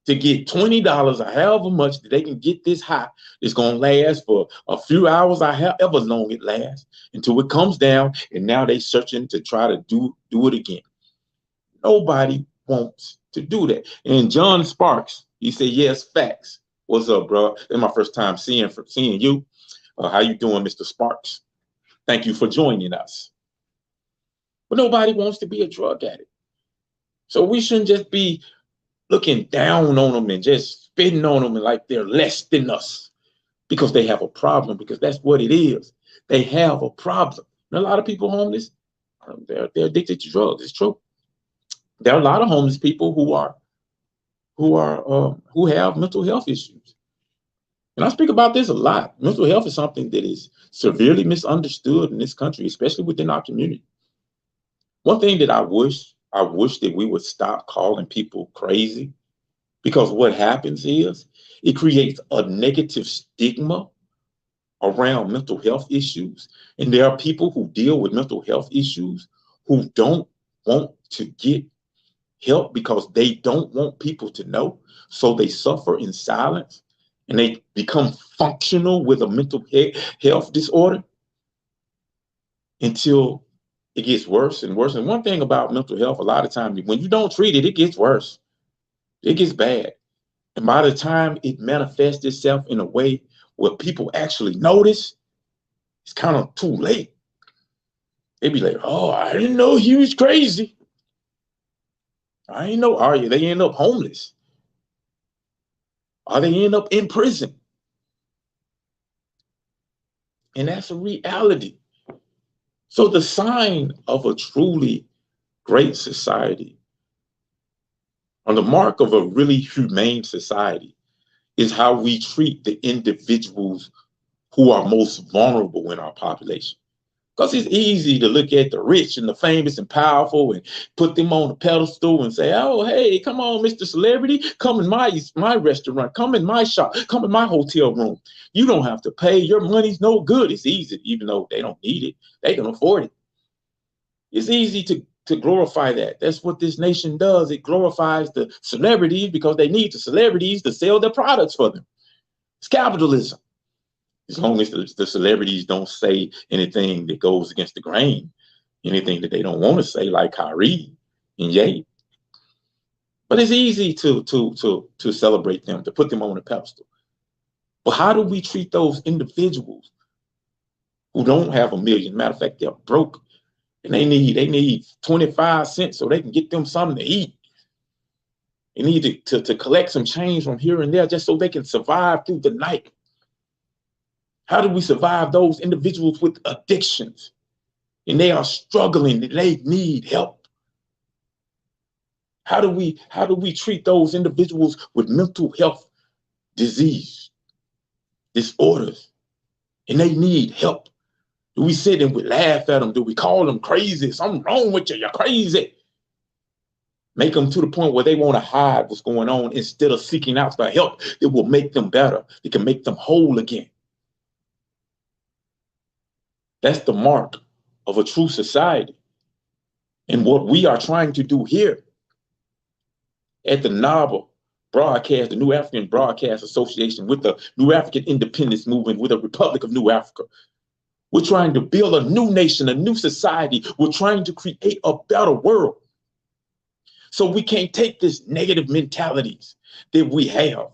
to get $20 or however much that they can get this high. It's going to last for a few hours or however long it lasts until it comes down, and now they searching to try to do it again. Nobody wants to do that. And John Sparks, he said, yes, facts. What's up, bro? It's my first time seeing you. How you doing, Mr. Sparks? Thank you for joining us. But nobody wants to be a drug addict. So we shouldn't just be looking down on them and just spitting on them and like they're less than us because they have a problem, because that's what it is. They have a problem. And a lot of people homeless, they're addicted to drugs. It's true. There are a lot of homeless people who have mental health issues. And I speak about this a lot. Mental health is something that is severely misunderstood in this country, especially within our community. One thing that I wish that we would stop calling people crazy, because what happens is it creates a negative stigma around mental health issues. And there are people who deal with mental health issues who don't want to get help because they don't want people to know. So they suffer in silence and they become functional with a mental health disorder until it gets worse and worse. And one thing about mental health, a lot of times, when you don't treat it, it gets worse. It gets bad. And by the time it manifests itself in a way where people actually notice, it's kind of too late. They be like, oh, I didn't know he was crazy. I didn't know. Or they end up homeless. Or they end up in prison. And that's a reality. So the sign of a truly great society, or the mark of a really humane society, is how we treat the individuals who are most vulnerable in our population. Because it's easy to look at the rich and the famous and powerful and put them on a pedestal and say, oh, hey, come on, Mr. Celebrity, come in my restaurant, come in my shop, come in my hotel room. You don't have to pay. Your money's no good. It's easy, even though they don't need it. They can afford it. It's easy to glorify that. That's what this nation does. It glorifies the celebrities because they need the celebrities to sell their products for them. It's capitalism. As long as the celebrities don't say anything that goes against the grain, anything that they don't want to say, like Kyrie and Ye. But it's easy to celebrate them, to put them on a pedestal. But how do we treat those individuals who don't have $1 million? Matter of fact, they're broke and they need 25 cents so they can get them something to eat. They need to collect some change from here and there just so they can survive through the night. How do we survive those individuals with addictions and they are struggling and they need help? How do we treat those individuals with mental health disease, disorders, and they need help? Do we sit and we laugh at them? Do we call them crazy? Something wrong with you, you're crazy. Make them to the point where they want to hide what's going on instead of seeking out the help that will make them better. It can make them whole again. That's the mark of a true society. And what we are trying to do here at the NABA broadcast, the New African Broadcast Association, with the New African Independence Movement, with the Republic of New Africa, we're trying to build a new nation, a new society. We're trying to create a better world. So we can't take this negative mentalities that we have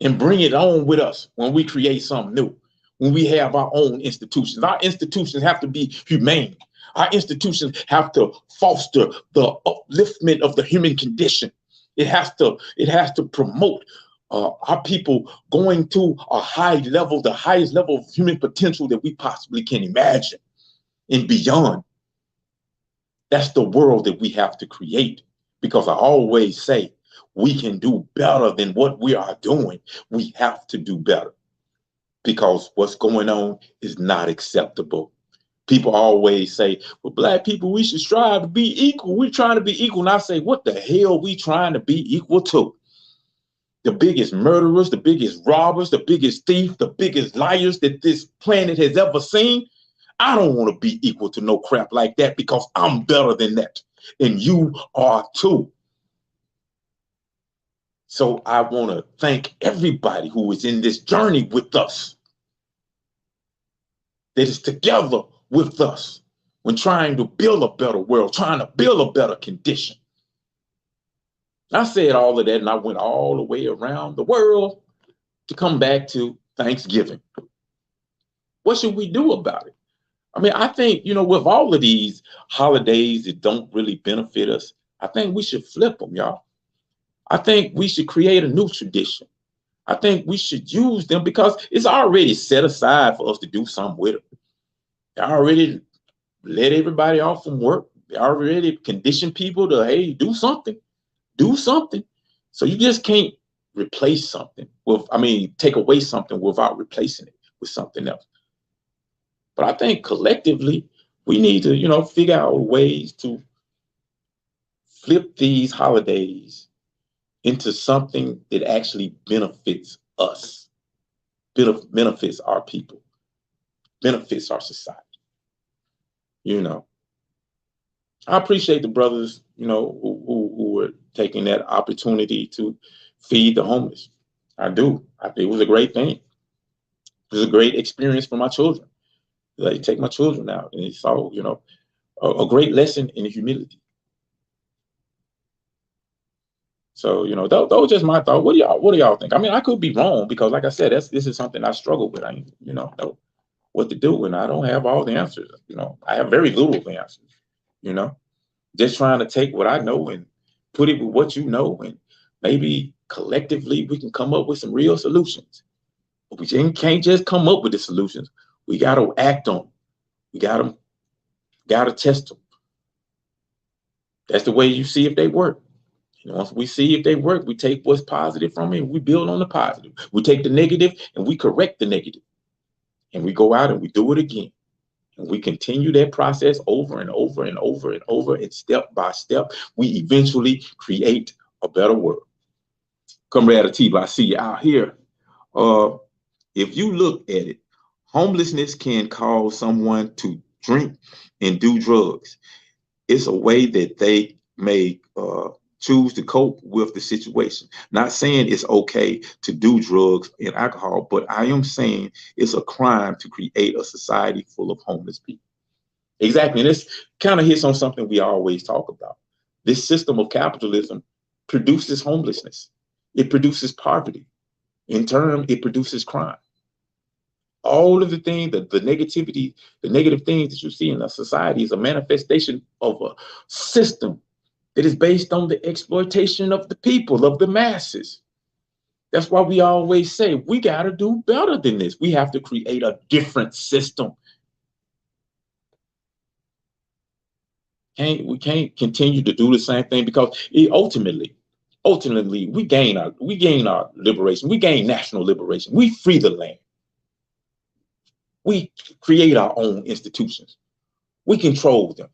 and bring it on with us when we create something new, when we have our own institutions. Our institutions have to be humane. Our institutions have to foster the upliftment of the human condition. It has to promote our people going to a high level, the highest level of human potential that we possibly can imagine and beyond. That's the world that we have to create, because I always say we can do better than what we are doing. We have to do better, because what's going on is not acceptable. People always say, well, Black people, we should strive to be equal. We're trying to be equal. And I say, what the hell are we trying to be equal to? The biggest murderers, the biggest robbers, the biggest thief, the biggest liars that this planet has ever seen? I don't want to be equal to no crap like that, because I'm better than that. And you are too. So I want to thank everybody who is in this journey with us, that is together with us when trying to build a better world, trying to build a better condition. I said all of that, and I went all the way around the world to come back to Thanksgiving. What should we do about it? I mean, I think, with all of these holidays that don't really benefit us, I think we should flip them, y'all. I think we should create a new tradition. I think we should use them because it's already set aside for us to do something with it. They already let everybody off from work. They already condition people to, hey, do something. Do something. So you just can't replace something take away something without replacing it with something else. But I think collectively, we need to, figure out ways to flip these holidays into something that actually benefits us, benefits our people, benefits our society. I appreciate the brothers, who were taking that opportunity to feed the homeless. I do. I think it was a great thing. It was a great experience for my children. They take my children out, and it's all, a great lesson in humility. So, those are just my thoughts. What do y'all think? I mean, I could be wrong, because like I said, this is something I struggle with. I know what to do, and I don't have all the answers. I have very little of the answers, just trying to take what I know and put it with what and maybe collectively we can come up with some real solutions. But we can't just come up with the solutions. We got to act on them. We got to test them. That's the way you see if they work. Once we see if they work, we take what's positive from it and we build on the positive. We take the negative and we correct the negative. And we go out and we do it again. And we continue that process over and over and over and over, and step by step, we eventually create a better world. Comrade Atiba, I see you out here. If you look at it, homelessness can cause someone to drink and do drugs. It's a way that they may choose to cope with the situation. Not saying it's okay to do drugs and alcohol, but I am saying it's a crime to create a society full of homeless people. Exactly. And this kind of hits on something we always talk about. This system of capitalism produces homelessness. It produces poverty. In turn, it produces crime. All of the things, the negativity, the negative things that you see in a society is a manifestation of a system that is based on the exploitation of the people, of the masses. That's why we always say we got to do better than this. We have to create a different system. We can't continue to do the same thing, because ultimately we gain our liberation. We gain national liberation. We free the land. We create our own institutions. We control them.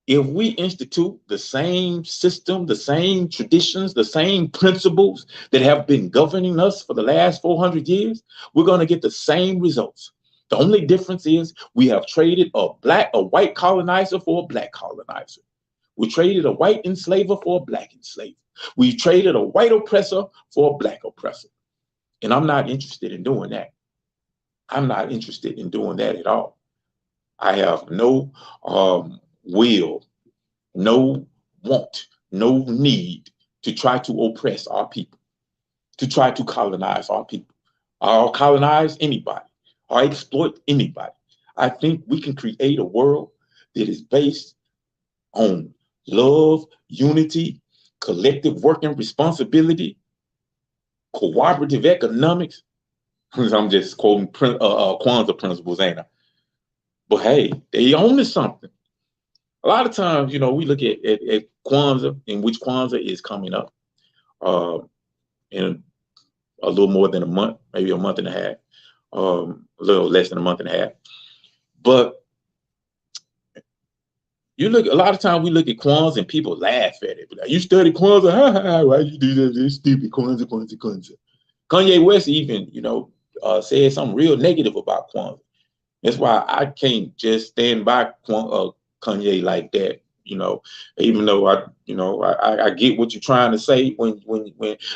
if we institute the same system, the same traditions, the same principles that have been governing us for the last 400 years, we're going to get the same results. The only difference is we have traded a white colonizer for a black colonizer. We traded a white enslaver for a black enslaver. We traded a white oppressor for a black oppressor. And I'm not interested in doing that. I'm not interested in doing that at all. I have no will, no want, no need to try to oppress our people, to try to colonize our people, or colonize anybody, or exploit anybody. I think we can create a world that is based on love, unity, collective working responsibility, cooperative economics. I'm just quoting Kwanzaa principles, ain't I? But hey, they own to something. A lot of times, we look at Kwanzaa, in which Kwanzaa is coming up in a little more than a month, maybe a month and a half, a little less than a month and a half. But a lot of times we look at Kwanzaa and people laugh at it. Like, you study Kwanzaa, ha ha, why you do that? It's stupid, Kwanzaa. Kanye West even, said something real negative about Kwanzaa. That's why I can't just stand by Kanye like that, even though I get what you're trying to say when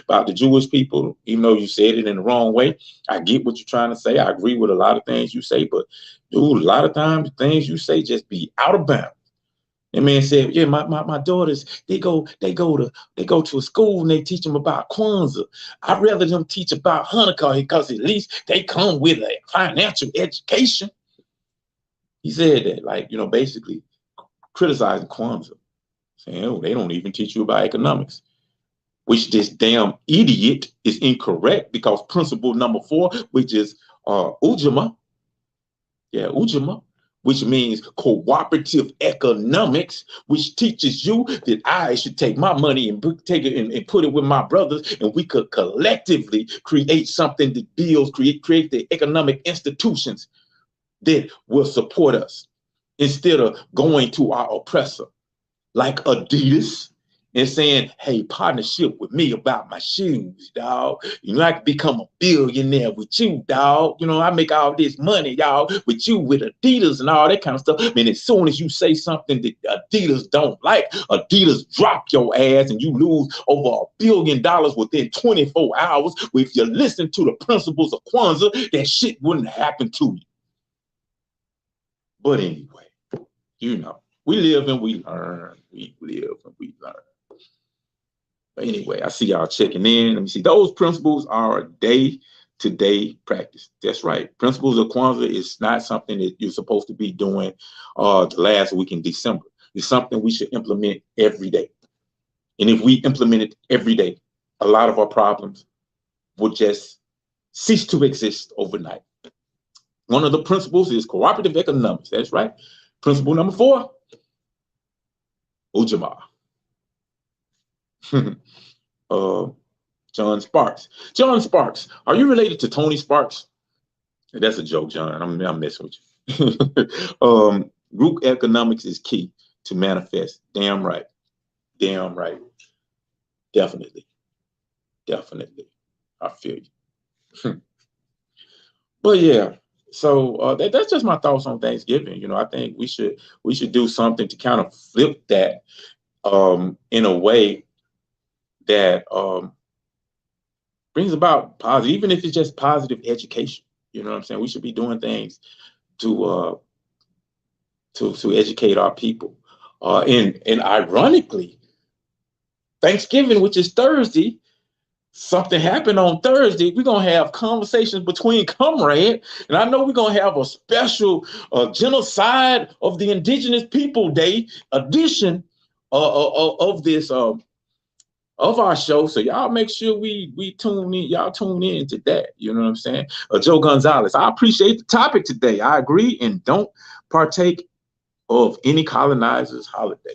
about the Jewish people, even though you said it in the wrong way. I get what you're trying to say. I agree with a lot of things you say, but dude, a lot of times things you say just be out of bounds. That man said, yeah, my daughters, they go to a school and they teach them about Kwanzaa. I'd rather them teach about Hanukkah because at least they come with a financial education. He said that, basically criticizing Kwanzaa, saying, oh, they don't even teach you about economics, which this damn idiot is incorrect, because principle number 4, which is Ujamaa, which means cooperative economics, which teaches you that I should take my money and take it and put it with my brothers, and we could collectively create something that builds, create the economic institutions that will support us, instead of going to our oppressor like Adidas and saying, hey, partnership with me about my shoes, dog. I can become a billionaire with you, dog. I make all this money, y'all, with you, with Adidas and all that kind of stuff. I mean, as soon as you say something that Adidas don't like, Adidas drop your ass and you lose over $1 billion within 24 hours. If you listen to the principles of Kwanzaa, that shit wouldn't happen to you. But anyway, we live and we learn. We live and we learn. But anyway, I see y'all checking in. Let me see. Those principles are a day-to-day practice. That's right. Principles of Kwanzaa is not something that you're supposed to be doing the last week in December. It's something we should implement every day. And if we implement it every day, a lot of our problems will just cease to exist overnight. One of the principles is cooperative economics. That's right. Principle number 4, Ujamaa. John Sparks. John Sparks, are you related to Tony Sparks? That's a joke, John. I'm messing with you. Group economics is key to manifest. Damn right. Damn right. Definitely. I feel you. But yeah. So that's just my thoughts on Thanksgiving. I think we should do something to kind of flip that in a way that brings about positive, even if it's just positive education. You know what I'm saying? We should be doing things to educate our people. And ironically, Thanksgiving, which is Thursday, something happened on Thursday. We're going to have conversations between comrades. And I know we're going to have a special genocide of the Indigenous People Day edition of this of our show. So y'all make sure we tune in. Y'all tune in to that. You know what I'm saying? Joe Gonzalez, I appreciate the topic today. I agree, and don't partake of any colonizer's holiday.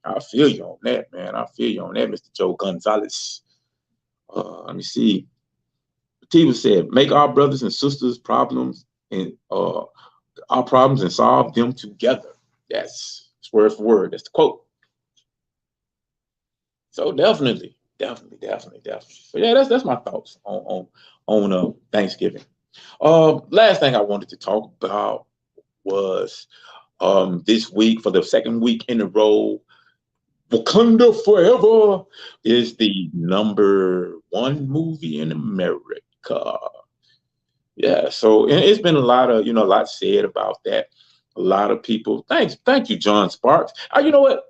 I feel you on that, man. I feel you on that, Mr. Joe Gonzalez. Let me see. Tiva said, make our brothers and sisters problems and our problems and solve them together. That's It's word for word. That's the quote. So definitely. So yeah, that's my thoughts on Thanksgiving. Last thing I wanted to talk about was this week, for the second week in a row, Wakanda Forever is the #1 movie in America. Yeah, so and it's been a lot said about that. A lot of people. Thank you, John Sparks. You know what?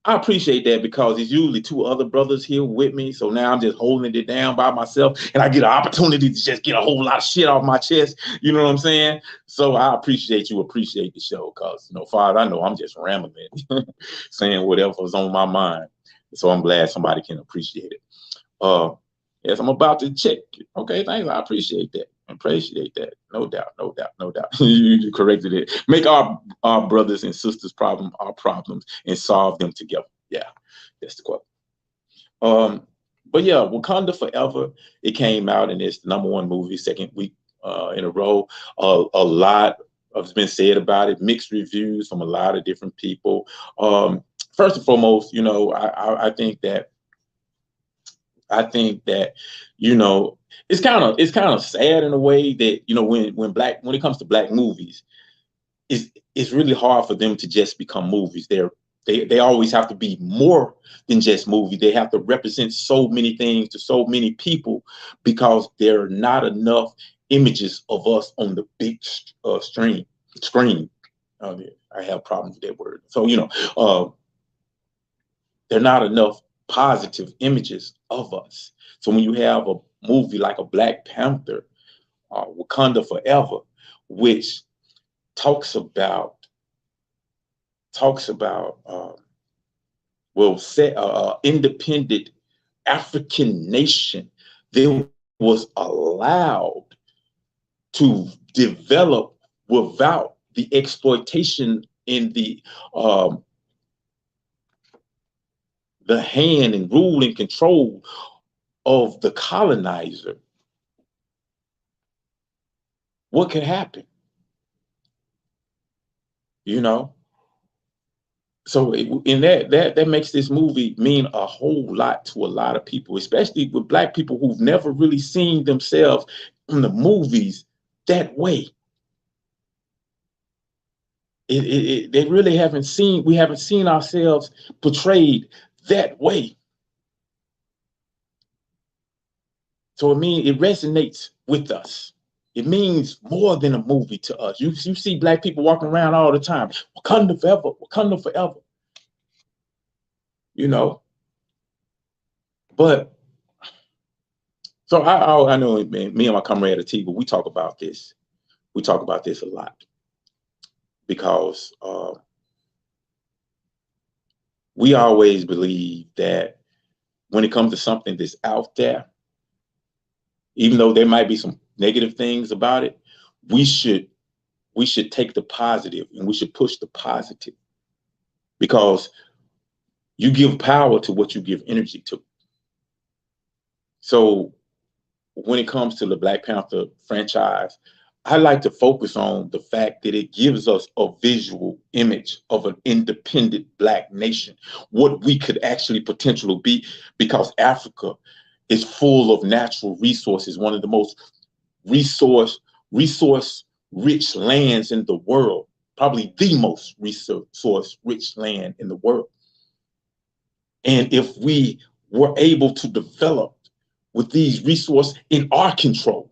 I appreciate that, because there's usually 2 other brothers here with me. So now I'm just holding it down by myself, and I get an opportunity to just get a whole lot of shit off my chest. You know what I'm saying? So I appreciate the show, because, far as I know, I'm just rambling, saying whatever's on my mind. So I'm glad somebody can appreciate it. Yes, I'm about to check. Okay, thanks. I appreciate that. No doubt. You corrected it. Make our brothers and sisters problem our problems and solve them together. Yeah, that's the quote. But yeah, Wakanda Forever. It came out, and it's the #1 movie, second week in a row. A lot has been said about it. Mixed reviews from a lot of different people. First and foremost, I think that it's kind of sad in a way that when it comes to black movies, it's really hard for them to just become movies. They always have to be more than just movies. They have to represent so many things to so many people, because there are not enough images of us on the big screen. I have problems with that word. So there are not enough positive images of us. So when you have a movie like a Black Panther, Wakanda Forever, which talks about independent African nation that was allowed to develop without the exploitation in the hand and rule and control of the colonizer, what could happen? So in that makes this movie mean a whole lot to a lot of people, especially with black people who've never really seen themselves in the movies that way. They really haven't seen ourselves portrayed that way. So it resonates with us. It means more than a movie to us. You see black people walking around all the time. Wakanda forever, Wakanda forever. But so I know me and my comrade T, but we talk about this. We talk about this a lot, because we always believe that when it comes to something that's out there, even though there might be some negative things about it, we should take the positive, and we should push the positive, because you give power to what you give energy to. So when it comes to the Black Panther franchise, I like to focus on the fact that it gives us a visual image of an independent Black nation, what we could actually potentially be, because Africa is full of natural resources, one of the most resource-rich lands in the world, probably the most resource-rich land in the world. And if we were able to develop with these resources in our control,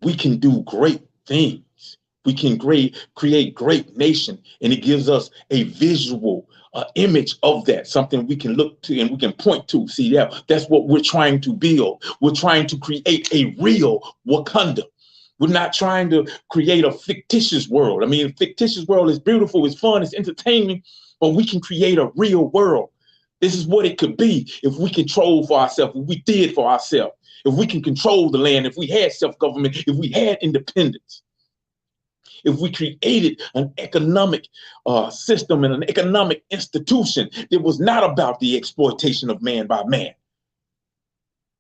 we can do great things. We can create great nation, and it gives us a visual image of that, something we can look to and we can point to. See, that's what we're trying to build. We're trying to create a real Wakanda. We're not trying to create a fictitious world. I mean, a fictitious world is beautiful, it's fun, it's entertaining, but we can create a real world. This is what it could be if we control for ourselves, if we did for ourselves, if we can control the land, if we had self-government, if we had independence, if we created an economic system and an economic institution that was not about the exploitation of man by man.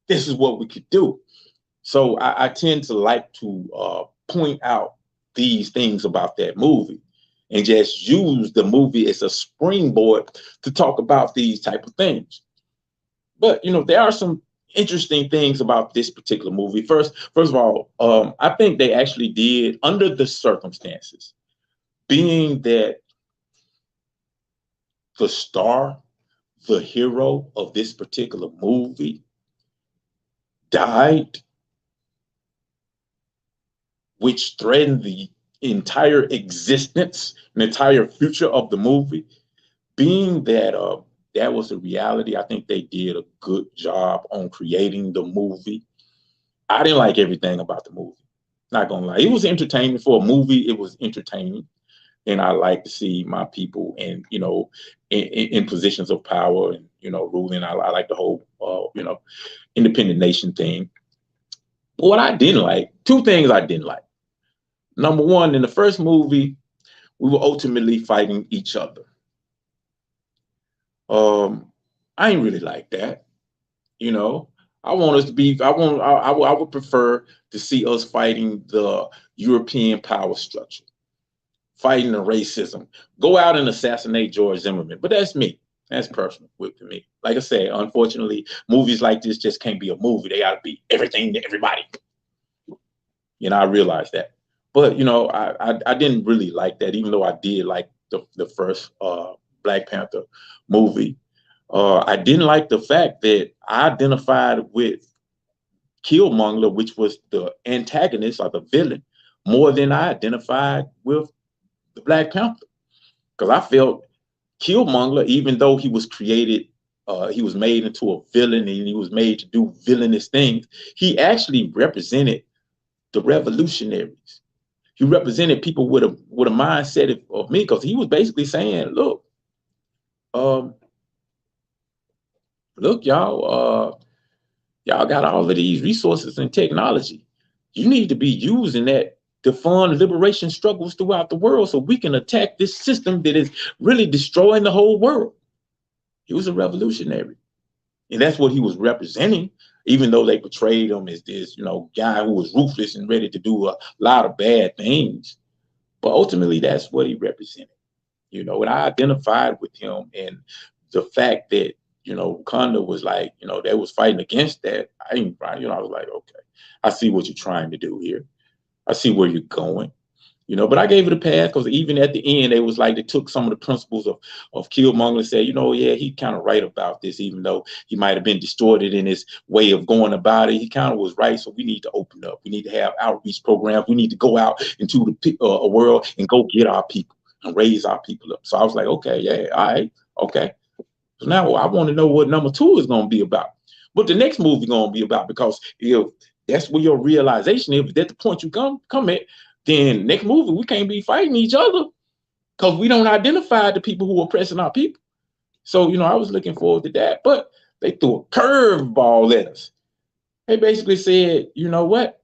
This is what we could do. So I tend to like to point out these things about that movie. and just use the movie as a springboard to talk about these type of things. But there are some interesting things about this particular movie. First of all, I think they actually did, under the circumstances, being that the star, the hero of this particular movie died, which threatened the entire existence, the entire future of the movie. Being that that was a reality, I think they did a good job on creating the movie. I didn't like everything about the movie. Not gonna lie, it was entertaining for a movie. It was entertaining, and I like to see my people in positions of power and ruling. I like the whole independent nation thing. But what I didn't like, two things I didn't like. Number one, in the first movie, we were ultimately fighting each other. I ain't really like that. I want us to be. I would prefer to see us fighting the European power structure, fighting the racism. Go out and assassinate George Zimmerman. But that's me. That's personal to me. Like I said, unfortunately, movies like this just can't be a movie. They got to be everything to everybody. I realize that. But I didn't really like that, even though I did like the first Black Panther movie. I didn't like the fact that I identified with Killmonger, which was the antagonist or the villain, more than I identified with the Black Panther. Because I felt Killmonger, even though he was created, he was made into a villain and he was made to do villainous things, he actually represented the revolutionaries. He represented people with a mindset of me, because he was basically saying, look, y'all got all of these resources and technology. You need to be using that to fund liberation struggles throughout the world so we can attack this system that is really destroying the whole world. He was a revolutionary. And that's what he was representing, even though they portrayed him as this, guy who was ruthless and ready to do a lot of bad things. But ultimately, that's what he represented. And I identified with him, and the fact that Wakanda was like, they was fighting against that. I was like, okay, I see what you're trying to do here. I see where you're going, but I gave it a pass, because even at the end, they was like, they took some of the principles of Killmonger and said, yeah, he kind of right about this, even though he might have been distorted in his way of going about it. He kind of was right. So we need to open up. We need to have outreach programs. We need to go out into the world and go get our people and raise our people up. So I was like, okay, yeah, all right, okay. So now I want to know what number 2 is going to be about. What the next movie going to be about, because if that's where your realization is, at the point you come at, then next movie, we can't be fighting each other, because we don't identify the people who are oppressing our people. So, I was looking forward to that, but they threw a curveball at us. They basically said, you know what?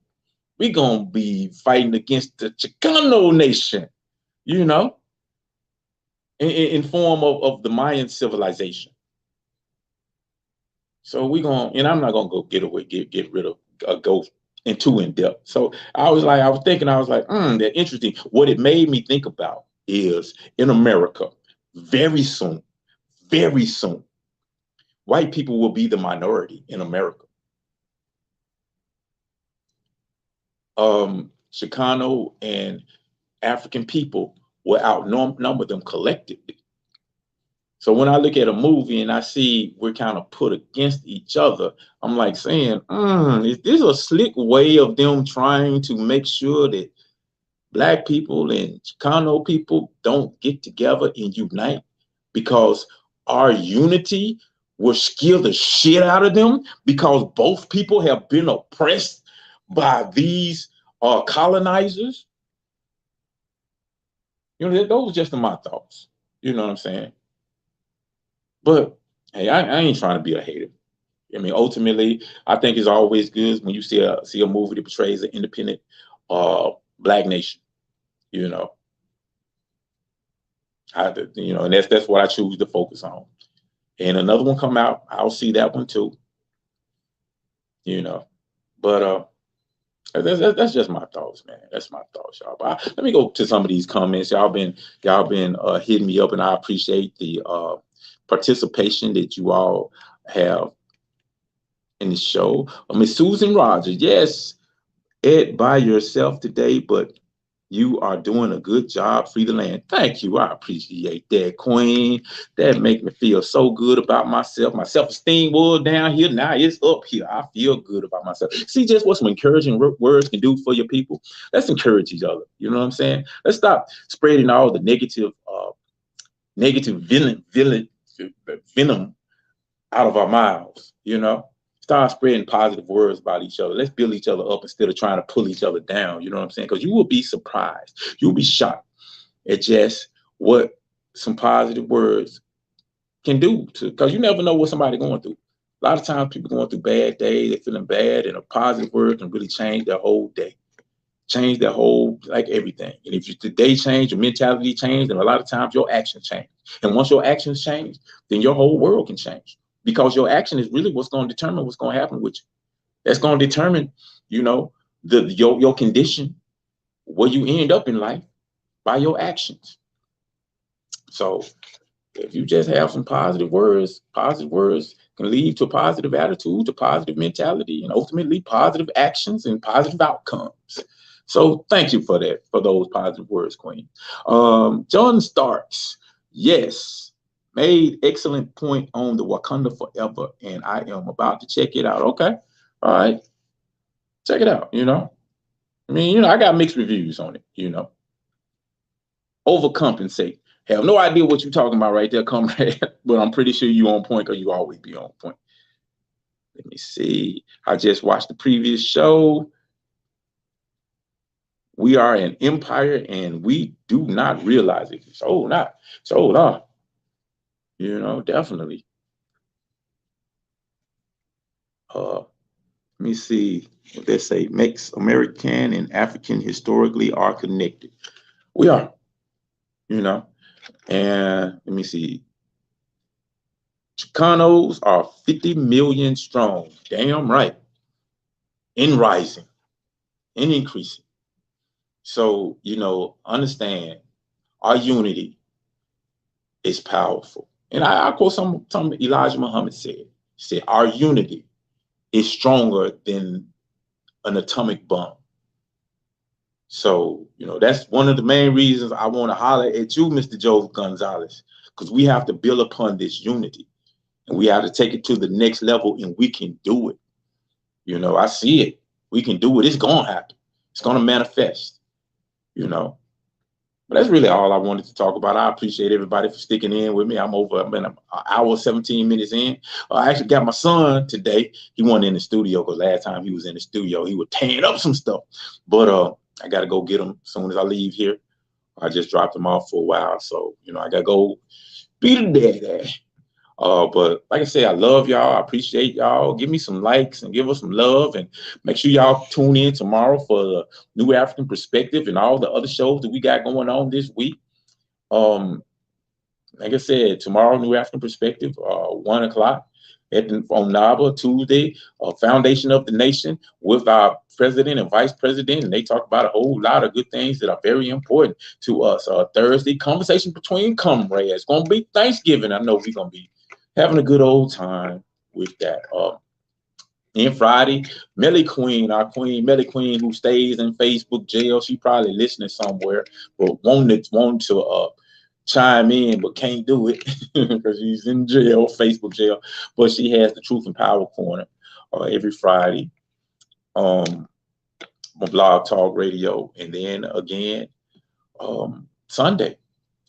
We're going to be fighting against the Chicano nation, in form of the Mayan civilization. So and I'm not going to go get rid of go into in depth. So I was like, that interesting. What it made me think about is, in America, very soon, white people will be the minority in America. Chicano and African people will outnumber them collectively. So when I look at a movie and I see we're kind of put against each other, I'm like saying, is this a slick way of them trying to make sure that Black people and Chicano people don't get together and unite, because our unity will scare the shit out of them, because both people have been oppressed by these colonizers? Those are just my thoughts. You know what I'm saying? But hey, I ain't trying to be a hater. Ultimately, I think it's always good when you see a movie that portrays an independent Black nation. And that's what I choose to focus on. And another one come out, I'll see that one too. But That's just my thoughts, man. That's my thoughts, y'all. But let me go to some of these comments. Y'all been hitting me up, and I appreciate the participation that you all have in the show. Miss Susan Rogers, yes, Ed, by yourself today, but you are doing a good job. Free the land. Thank you. I appreciate that, Queen. That make me feel so good about myself. My self-esteem was down here. Now it's up here. I feel good about myself. See just what some encouraging words can do for your people. Let's encourage each other. You know what I'm saying? Let's stop spreading all the negative venom out of our mouths, you know? Start spreading positive words about each other. Let's build each other up instead of trying to pull each other down. You know what I'm saying? Because you will be surprised. You'll be shocked at just what some positive words can do. Because you never know what somebody's going through. A lot of times people going through bad days, they're feeling bad, and a positive word can really change their whole day. Change their whole, like everything. And if the day change, your mentality change, then a lot of times your actions change. And once your actions change, then your whole world can change. Because your action is really what's going to determine what's going to happen with you. That's going to determine, you know, your condition, where you end up in life by your actions. So if you just have some positive words can lead to a positive attitude, to positive mentality, and ultimately positive actions and positive outcomes. So thank you for that, for those positive words, Queen. John Starks, yes. Made excellent point on the Wakanda Forever, and I am about to check it out. Okay. All right. Check it out, you know. I mean, you know, I got mixed reviews on it, you know. Overcompensate. Have no idea what you're talking about right there, comrade, but I'm pretty sure you on point, or you always be on point. Let me see. I just watched the previous show. We are an empire, and we do not realize it. So not. You know, definitely. Let me see what they say. Makes American and African historically are connected. We are, you know. And let me see. Chicanos are 50 million strong. Damn right. In rising, in increasing. So, you know, understand our unity is powerful. And I quote something Elijah Muhammad said. He said, our unity is stronger than an atomic bomb. So, you know, that's one of the main reasons I want to holler at you, Mr. Joe Gonzalez, because we have to build upon this unity, and we have to take it to the next level, and we can do it. You know, I see it. We can do it. It's going to happen. It's going to manifest, you know. But that's really all I wanted to talk about. I appreciate everybody for sticking in with me. I've been an hour, 17 minutes in. I actually got my son today. He wasn't in the studio because last time he was in the studio, he was tearing up some stuff. But I got to go get him as soon as I leave here. I just dropped him off for a while. So, you know, I got to go be the daddy. But like I said, I love y'all. I appreciate y'all. Give me some likes and give us some love, and make sure y'all tune in tomorrow for the New African Perspective and all the other shows that we got going on this week. Like I said, tomorrow, New African Perspective, 1 o'clock on NABA. Tuesday, Foundation of the Nation with our president and vice president, and they talk about a whole lot of good things that are very important to us. Thursday, Conversation Between Comrades. It's going to be Thanksgiving. I know we're going to be having a good old time with that. And Friday, Melly Queen, our queen, Melly Queen, who stays in Facebook jail. She probably listening somewhere, but wanted to chime in, but can't do it because she's in jail, Facebook jail. But she has the Truth and Power Corner every Friday on Blog Talk Radio, and then again Sunday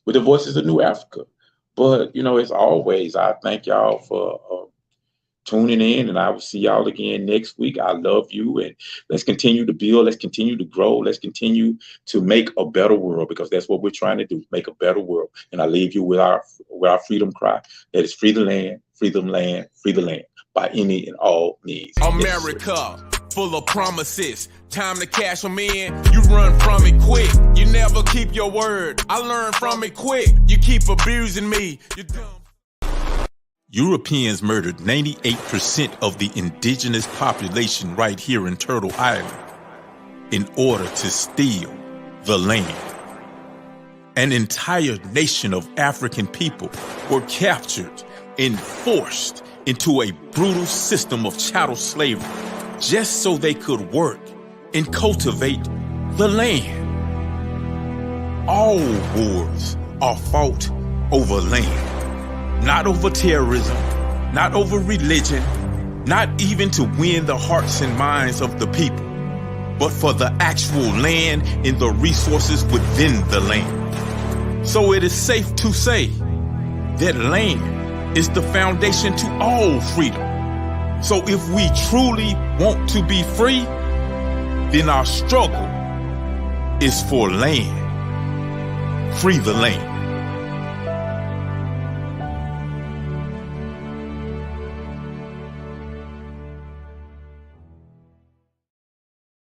with the Voices of New Africa. But, you know, as always, I thank y'all for tuning in, and I will see y'all again next week. I love you, and let's continue to build. Let's continue to grow. Let's continue to make a better world, because that's what we're trying to do, make a better world. And I leave you with our freedom cry. That is free the land, free the land, free the land by any and all means. America. Full of promises, time to cash them in. You run from it quick, you never keep your word. I learned from it quick, you keep abusing me. You're dumb. Europeans murdered 98% of the indigenous population right here in Turtle Island. in order to steal the land. An entire nation of African people were captured and forced into a brutal system of chattel slavery just so they could work and cultivate the land. All wars are fought over land, not over terrorism, not over religion, not even to win the hearts and minds of the people, but for the actual land and the resources within the land. So it is safe to say that land is the foundation to all freedom. So if we truly want to be free, then our struggle is for land. Free the land.